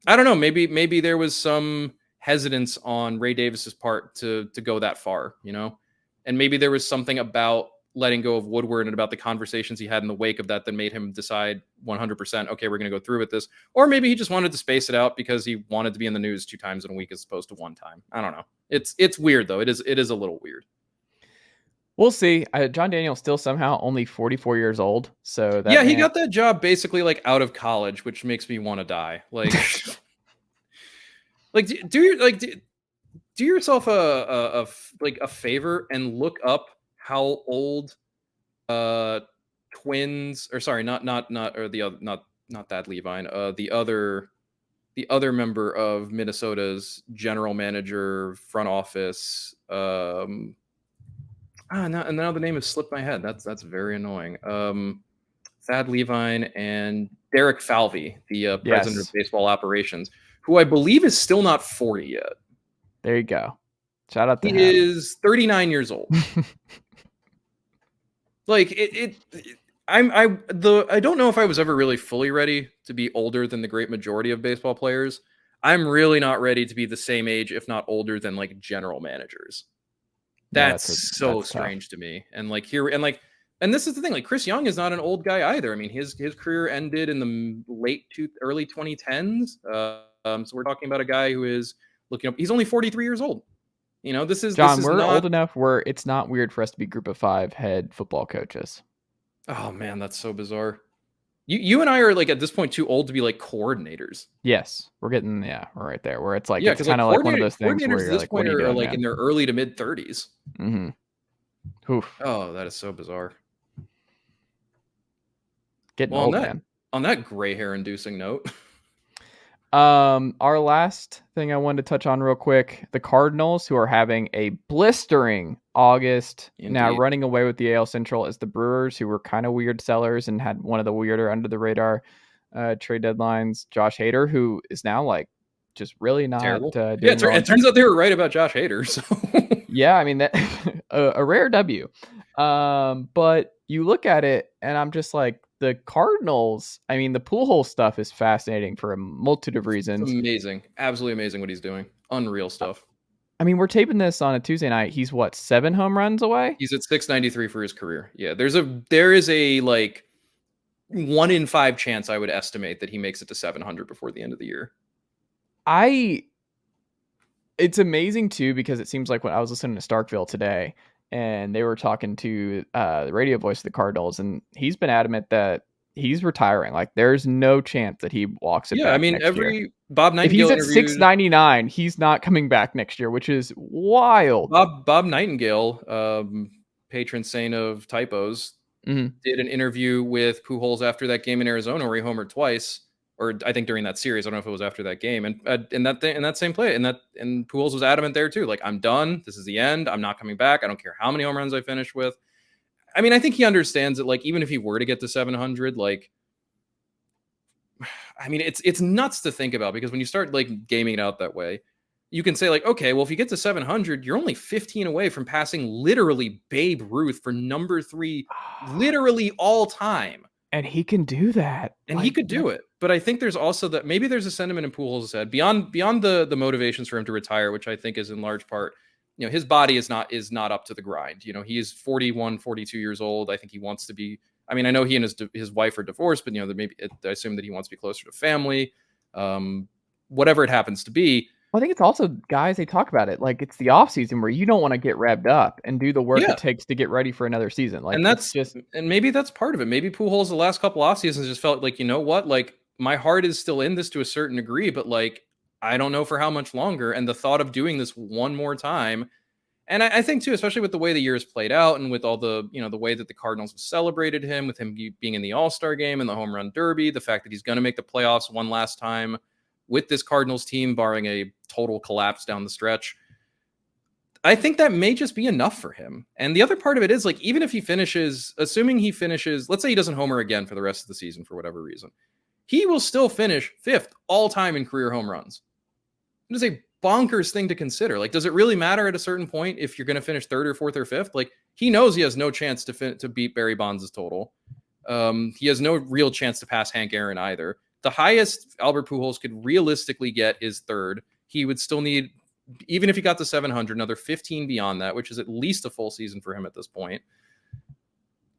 Speaker 2: I don't know. Maybe there was some hesitance on Ray Davis's part to go that far, and maybe there was something about letting go of Woodward and about the conversations he had in the wake of that made him decide 100%, okay, we're going to go through with this. Or maybe he just wanted to space it out because he wanted to be in the news 2 times in a week as opposed to 1 time. I don't know. It's weird though. It is a little weird.
Speaker 1: We'll see. Jon Daniels still somehow only 44 years old. So that
Speaker 2: he got that job basically like out of college, which makes me want to die. Like, like do yourself a favor and look up how old Twins, or sorry, not or the other, not that Levine, the other member of Minnesota's general manager, front office. Now the name has slipped my head. That's very annoying. Thad Levine and Derek Falvey, the president of baseball operations, who I believe is still not 40 yet.
Speaker 1: There you go. Shout out to him.
Speaker 2: He is 39 years old. Like I don't know if I was ever really fully ready to be older than the great majority of baseball players. I'm really not ready to be the same age, if not older, than like general managers.
Speaker 1: Yeah,
Speaker 2: That's so
Speaker 1: that's tough.
Speaker 2: strange to me. And like here, and this is the thing. Like Chris Young is not an old guy either. I mean, his career ended in the early 2010s. So we're talking about a guy who is looking up. He's only 43 years old. This
Speaker 1: John,
Speaker 2: is
Speaker 1: we're old
Speaker 2: not.
Speaker 1: enough where it's not weird for us to be group of 5 head football coaches.
Speaker 2: Oh man, that's so bizarre. You and I are like at this point too old to be like coordinators.
Speaker 1: Yes, we're right there where it's like
Speaker 2: Yeah,
Speaker 1: it's
Speaker 2: because like
Speaker 1: kind of like one of those things where
Speaker 2: coordinators at
Speaker 1: you're
Speaker 2: this
Speaker 1: like, what
Speaker 2: point
Speaker 1: are you
Speaker 2: are
Speaker 1: doing,
Speaker 2: like in
Speaker 1: man?
Speaker 2: their early to mid 30s.
Speaker 1: Mm-hmm. Oof.
Speaker 2: Oh, that is so bizarre.
Speaker 1: Getting
Speaker 2: Well,
Speaker 1: old, man.
Speaker 2: on that gray hair inducing note.
Speaker 1: Our last thing I wanted to touch on real quick, the Cardinals, who are having a blistering August, now
Speaker 2: Indeed.
Speaker 1: running away with the AL Central, is the Brewers, who were kind of weird sellers and had one of the weirder under the radar trade deadlines. Josh Hader, who is now like just really not
Speaker 2: Terrible. Yeah,
Speaker 1: doing well.
Speaker 2: it turns out they were right about Josh Hader. So
Speaker 1: Yeah, I mean that a rare W. But you look at it, and I'm just like the Cardinals. I mean, the Pujols stuff is fascinating for a multitude of
Speaker 2: it's
Speaker 1: reasons.
Speaker 2: amazing, absolutely amazing what he's doing. Unreal stuff.
Speaker 1: I mean, we're taping this on a Tuesday night. He's what, 7 home runs away?
Speaker 2: He's at 693 for his career. Yeah, there is a like 1 in 5 chance I would estimate that he makes it to 700 before the end of the year.
Speaker 1: I It's amazing too because it seems like when I was listening to Starkville today and they were talking to the radio voice of the Cardinals, and he's been adamant that he's retiring. Like there's no chance that he walks it
Speaker 2: Yeah, I
Speaker 1: back
Speaker 2: mean
Speaker 1: next year.
Speaker 2: every Bob
Speaker 1: If he's
Speaker 2: Nightingale
Speaker 1: at
Speaker 2: interviewed
Speaker 1: 699, he's not coming back next year, which is wild.
Speaker 2: Bob Nightingale, patron saint of typos,
Speaker 1: Mhm.
Speaker 2: did an interview with Pujols after that game in Arizona where he homered twice, or I think during that series. I don't know if it was after that game. And in that same play, and Pujols was adamant there too. Like, I'm done. This is the end. I'm not coming back. I don't care how many home runs I finish with. I mean, I think he understands that. Like, even if he were to get to 700, like, I mean, it's nuts to think about because when you start like gaming it out that way, you can say like, okay, well, if you get to 700, you're only 15 away from passing literally Babe Ruth for number 3, literally all time.
Speaker 1: And he can do that.
Speaker 2: And he could do it. But I think there's also that maybe there's a sentiment in Pujols' head beyond the motivations for him to retire, which I think is in large part, his body is not up to the grind. He is 41, 42 years old. I think he wants to be. I mean, I know he and his wife are divorced, but I assume that he wants to be closer to family, whatever it happens to be.
Speaker 1: Well, I think it's also, guys, they talk about it like it's the off season where you don't want to get revved up and do the work
Speaker 2: Yeah,
Speaker 1: it takes to get ready for another season. Like
Speaker 2: and
Speaker 1: it's just
Speaker 2: maybe that's part of it. Maybe Pujols the last couple off seasons just felt like, you know what, like my heart is still in this to a certain degree, but like I don't know for how much longer. And the thought of doing this one more time, and I think too, especially with the way the year has played out, and with all the the way that the Cardinals have celebrated him, with him being in the All-Star game and the Home Run Derby, the fact that he's going to make the playoffs one last time with this Cardinals team, barring a total collapse down the stretch. I think that may just be enough for him. And the other part of it is like, even if he finishes, assuming he finishes, let's say he doesn't homer again for the rest of the season for whatever reason, he will still finish 5th all time in career home runs. It is a bonkers thing to consider. Like, does it really matter at a certain point if you're going to finish 3rd or 4th or 5th? Like, he knows he has no chance to beat Barry Bonds' total. He has no real chance to pass Hank Aaron either. The highest Albert Pujols could realistically get is 3rd. He would still need, even if he got to 700, another 15 beyond that, which is at least a full season for him at this point.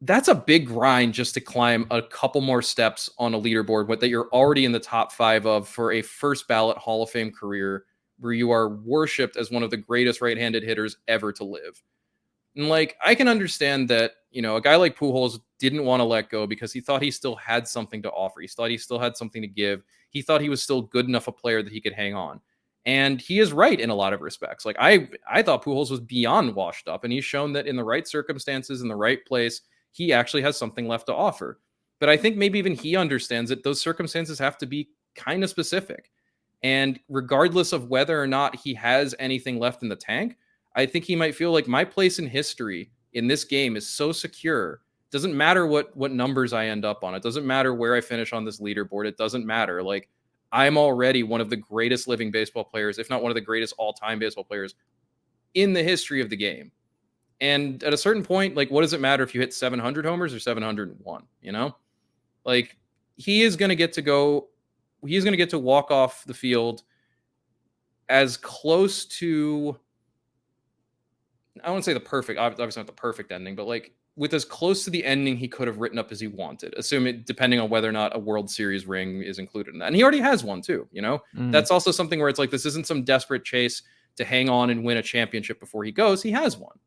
Speaker 2: That's a big grind just to climb a couple more steps on a leaderboard that you're already in the top 5 of for a first ballot Hall of Fame career where you are worshipped as one of the greatest right-handed hitters ever to live. And like, I can understand that, a guy like Pujols didn't want to let go because he thought he still had something to offer. He thought he still had something to give. He thought he was still good enough a player that he could hang on. And he is right in a lot of respects. Like, I thought Pujols was beyond washed up, and he's shown that in the right circumstances, in the right place, he actually has something left to offer. But I think maybe even he understands that those circumstances have to be kind of specific. And regardless of whether or not he has anything left in the tank, I think he might feel like my place in history in this game is so secure. It doesn't matter what numbers I end up on. It doesn't matter where I finish on this leaderboard. It doesn't matter. Like, I'm already one of the greatest living baseball players, if not one of the greatest all-time baseball players in the history of the game. And at a certain point, like, what does it matter if you hit 700 homers or 701? Like, he is going to get to walk off the field as close to, I won't say the perfect, obviously not the perfect ending, but like with as close to the ending he could have written up as he wanted, assuming depending on whether or not a World Series ring is included in that. And he already has one too, you know?
Speaker 1: Mm.
Speaker 2: That's also something where it's like, this isn't some desperate chase to hang on and win a championship before he goes. He has one.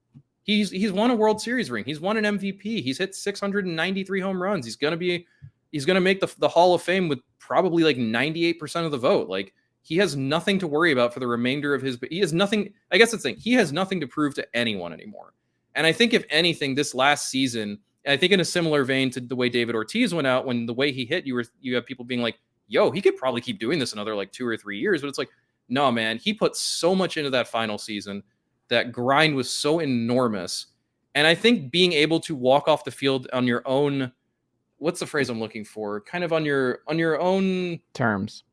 Speaker 2: He's won a World Series ring. He's won an MVP. He's hit 693 home runs. He's gonna make the Hall of Fame with probably like 98% of the vote. Like, he has nothing to worry about for the remainder of his. He has nothing. I guess that's the thing. He has nothing to prove to anyone anymore. And I think if anything, this last season, and I think in a similar vein to the way David Ortiz went out, when the way he hit, you have people being like, "Yo, he could probably keep doing this another like 2 or 3 years." But it's like, no, man, he put so much into that final season. That grind was so enormous. And I think being able to walk off the field on your own, what's the phrase I'm looking for? Kind of on your own
Speaker 1: terms.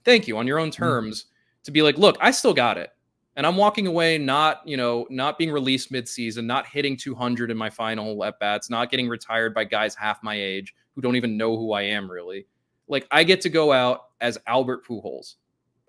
Speaker 2: Thank you, on your own terms, to be like, look, I still got it. And I'm walking away not being released midseason, not hitting 200 in my final at bats, not getting retired by guys half my age who don't even know who I am really. Like, I get to go out as Albert Pujols.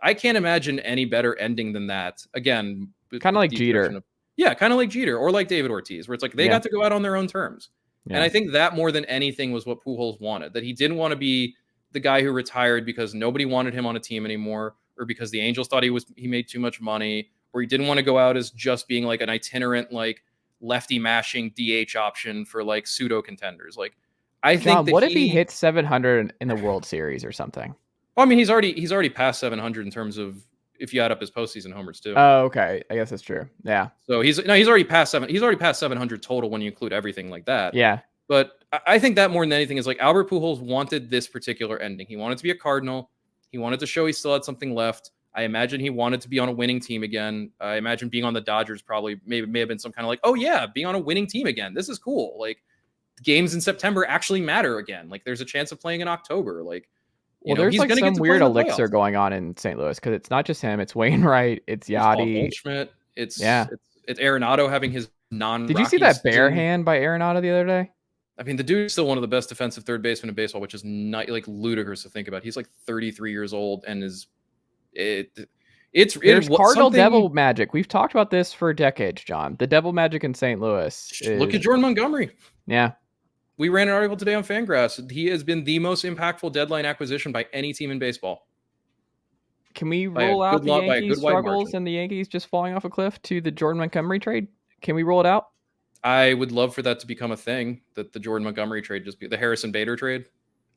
Speaker 2: I can't imagine any better ending than that. Again,
Speaker 1: kind of like Jeter.
Speaker 2: Kind of like Jeter or like David Ortiz, where it's like they got to go out on their own terms. Yeah. And I think that more than anything was what Pujols wanted, that he didn't want to be the guy who retired because nobody wanted him on a team anymore, or because the Angels thought he made too much money, or he didn't want to go out as just being like an itinerant, like lefty mashing DH option for like pseudo contenders. Like, I think
Speaker 1: what if he hits 700 in the World Series or something?
Speaker 2: Well, I mean, he's already passed 700 in terms of if you add up his postseason homers too.
Speaker 1: Oh, okay. I guess that's true. Yeah.
Speaker 2: So he's already passed 700 total when you include everything like that.
Speaker 1: Yeah.
Speaker 2: But I think that more than anything is like Albert Pujols wanted this particular ending. He wanted to be a Cardinal. He wanted to show he still had something left. I imagine he wanted to be on a winning team again. I imagine being on the Dodgers probably may have been some kind of like, oh yeah, being on a winning team again. This is cool. Like, games in September actually matter again. Like, there's a chance of playing in October. Like,
Speaker 1: well, there's like some weird elixir going on in St. Louis because it's not just him. It's Wainwright. It's Yachty.
Speaker 2: Goldschmidt. It's Arenado having his non.
Speaker 1: Did you see that bare hand by Arenado the other day?
Speaker 2: I mean, the dude's still one of the best defensive third basemen in baseball, which is not like ludicrous to think about. He's like 33 years old and there's
Speaker 1: Cardinal Devil magic. We've talked about this for decades, John. The Devil magic in St. Louis.
Speaker 2: Look at Jordan Montgomery.
Speaker 1: Yeah.
Speaker 2: We ran an article today on Fangraphs. He has been the most impactful deadline acquisition by any team in baseball.
Speaker 1: Can we roll out the Yankees struggles and the Yankees just falling off a cliff to the Jordan Montgomery trade? Can we roll it out?
Speaker 2: I would love for that to become a thing, that the Jordan Montgomery trade just be the Harrison Bader trade.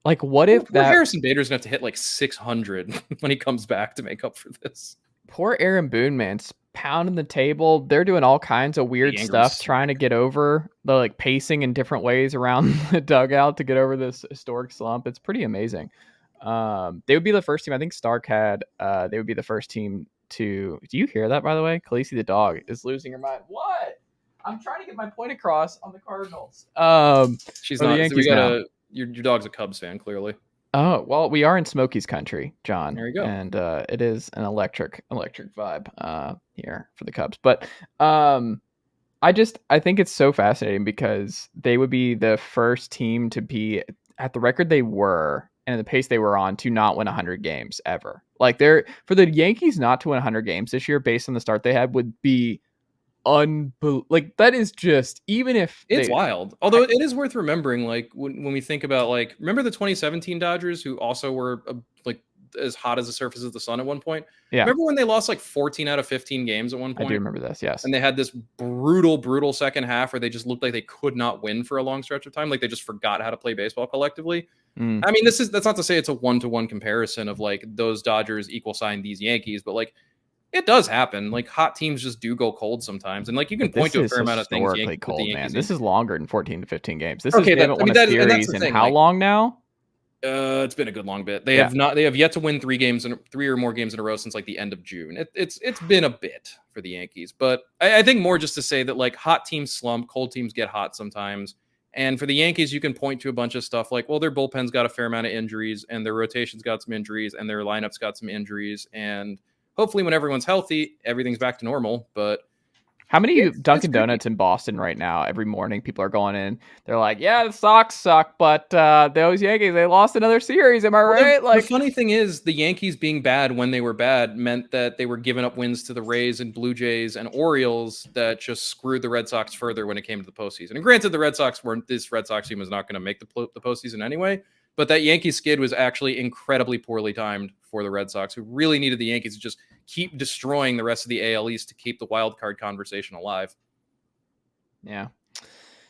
Speaker 1: Like, what if
Speaker 2: Harrison Bader's going to have to hit like 600 when he comes back to make up for this?
Speaker 1: Poor Aaron Boone, man, pounding the table. They're doing all kinds of weird stuff, trying to get over the like pacing in different ways around the dugout to get over this historic slump. It's pretty amazing. They would be the first team. I think Stark had. They would be the first team to. Do you hear that, by the way? Khaleesi the dog is losing her mind. What? I'm trying to get my point across on the Cardinals.
Speaker 2: She's not. So your dog's a Cubs fan, clearly.
Speaker 1: Oh, well, we are in Smokies country, John.
Speaker 2: There you go.
Speaker 1: And it is an electric vibe here for the Cubs. But I think it's so fascinating because they would be the first team to be at the record they were and the pace they were on to not win 100 games ever. Like, for the Yankees not to win 100 games this year based on the start they had would be like, that is just, even if
Speaker 2: it's wild. Although it is worth remembering, like when we think about, like, remember the 2017 Dodgers, who also were like as hot as the surface of the sun at one point.
Speaker 1: Yeah.
Speaker 2: Remember when they lost like 14 out of 15 games at one point?
Speaker 1: I do remember this. Yes.
Speaker 2: And they had this brutal second half where they just looked like they could not win for a long stretch of time. Like, they just forgot how to play baseball collectively. I mean, that's not to say it's a 1-to-1 comparison of like those Dodgers equal sign these Yankees, but like, it does happen. Like, hot teams just do go cold sometimes, and like you can point to a fair amount of things.
Speaker 1: Cold, man. This is longer than 14 to 15 games. This
Speaker 2: okay,
Speaker 1: is, they haven't won a series in how long now?
Speaker 2: It's been a good long bit. They have yet to win 3 or more games in a row since like the end of June. It's been a bit for the Yankees, but I think more just to say that like hot teams slump, cold teams get hot sometimes. And for the Yankees, you can point to a bunch of stuff like, well, their bullpen's got a fair amount of injuries, and their rotation's got some injuries, and their lineup's got some injuries, and hopefully when everyone's healthy, everything's back to normal. But
Speaker 1: How many
Speaker 2: It's
Speaker 1: Dunkin'
Speaker 2: tricky.
Speaker 1: Donuts in Boston right now? Every morning, people are going in. They're like, "Yeah, the Sox suck, but those Yankees, they lost another series. Am I
Speaker 2: Well,
Speaker 1: right?"
Speaker 2: the
Speaker 1: Like,
Speaker 2: funny thing is, the Yankees being bad when they were bad meant that they were giving up wins to the Rays and Blue Jays and Orioles that just screwed the Red Sox further when it came to the postseason. And granted, the Red Sox weren't this Red Sox team was not going to make the postseason anyway. But that Yankee skid was actually incredibly poorly timed for the Red Sox, who really needed the Yankees to just keep destroying the rest of the AL East to keep the wild card conversation alive.
Speaker 1: yeah.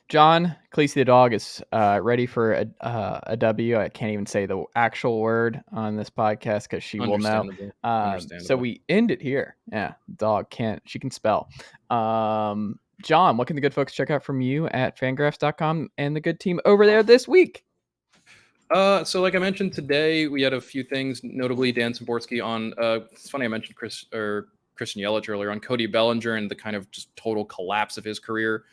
Speaker 1: John Khaleesi the dog is ready for a W. I can't even say the actual word on this podcast because she will know.
Speaker 2: Understandable.
Speaker 1: So
Speaker 2: Understandable.
Speaker 1: we end it here. Yeah, dog can't. She can spell. John, what can the good folks check out from you at fangraphs.com and the good team over there this week?
Speaker 2: So like I mentioned today, we had a few things, notably Dan Szymborski on. It's funny I mentioned Christian Yelich earlier on Cody Bellinger and the kind of just total collapse of his career.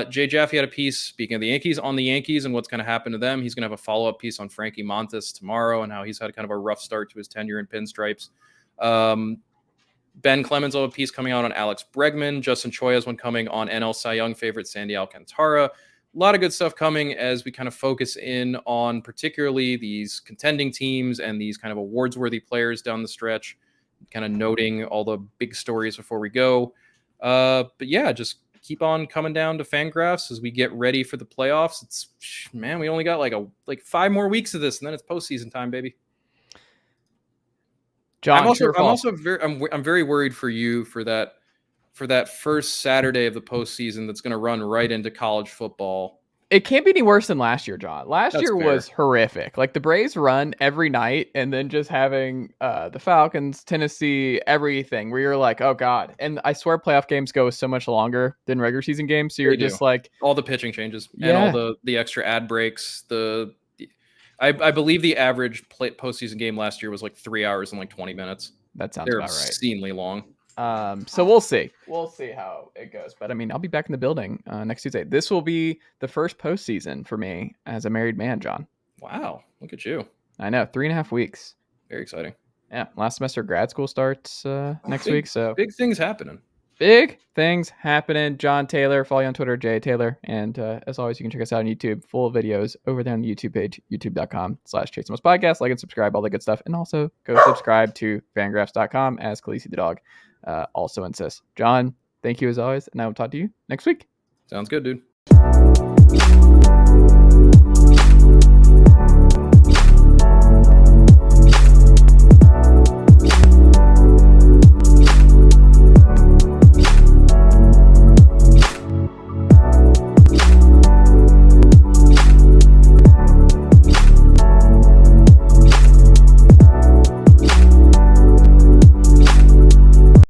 Speaker 2: Jay Jaffe had a piece speaking of the Yankees on the Yankees and what's going to happen to them. He's going to have a follow up piece on Frankie Montas tomorrow and how he's had kind of a rough start to his tenure in pinstripes. Ben Clemens will have a piece coming out on Alex Bregman. Justin Choi has one coming on NL Cy Young favorite Sandy Alcantara. A lot of good stuff coming as we kind of focus in on particularly these contending teams and these kind of awards-worthy players down the stretch, kind of noting all the big stories before we go. But yeah, just keep on coming down to Fangraphs as we get ready for the playoffs. It's man, we only got like 5 more weeks of this, and then it's postseason time, baby.
Speaker 1: John,
Speaker 2: I'm also very worried for you for that first Saturday of the postseason that's going to run right into college football.
Speaker 1: It can't be any worse than last year, John. Last
Speaker 2: That's
Speaker 1: year
Speaker 2: fair.
Speaker 1: was horrific. Like the Braves run every night, and then just having the Falcons, Tennessee, everything where you're like, oh god. And I swear, playoff games go so much longer than regular season games. So you're
Speaker 2: They do.
Speaker 1: just like,
Speaker 2: All the pitching changes and all
Speaker 1: yeah,
Speaker 2: the extra ad breaks. I believe the average postseason game last year was like 3 hours and like 20 minutes.
Speaker 1: that sounds
Speaker 2: They're
Speaker 1: about right.
Speaker 2: obscenely long.
Speaker 1: So we'll see. We'll see how it goes. But I mean, I'll be back in the building next Tuesday. This will be the first postseason for me as a married man, John.
Speaker 2: Wow, look at you.
Speaker 1: I know, 3.5 weeks.
Speaker 2: Very exciting.
Speaker 1: Yeah, last semester of grad school starts next week. So
Speaker 2: big things happening.
Speaker 1: Big things happening. Jon Tayler, follow you on Twitter, J Taylor. And as always, you can check us out on YouTube. Full videos over there on the YouTube page, youtube.com/ChaseMostPodcast. Like and subscribe, all the good stuff. And also go subscribe to fangraphs.com as Khaleesi the dog also insists. John, thank you as always. And I will talk to you next week.
Speaker 2: Sounds good, dude.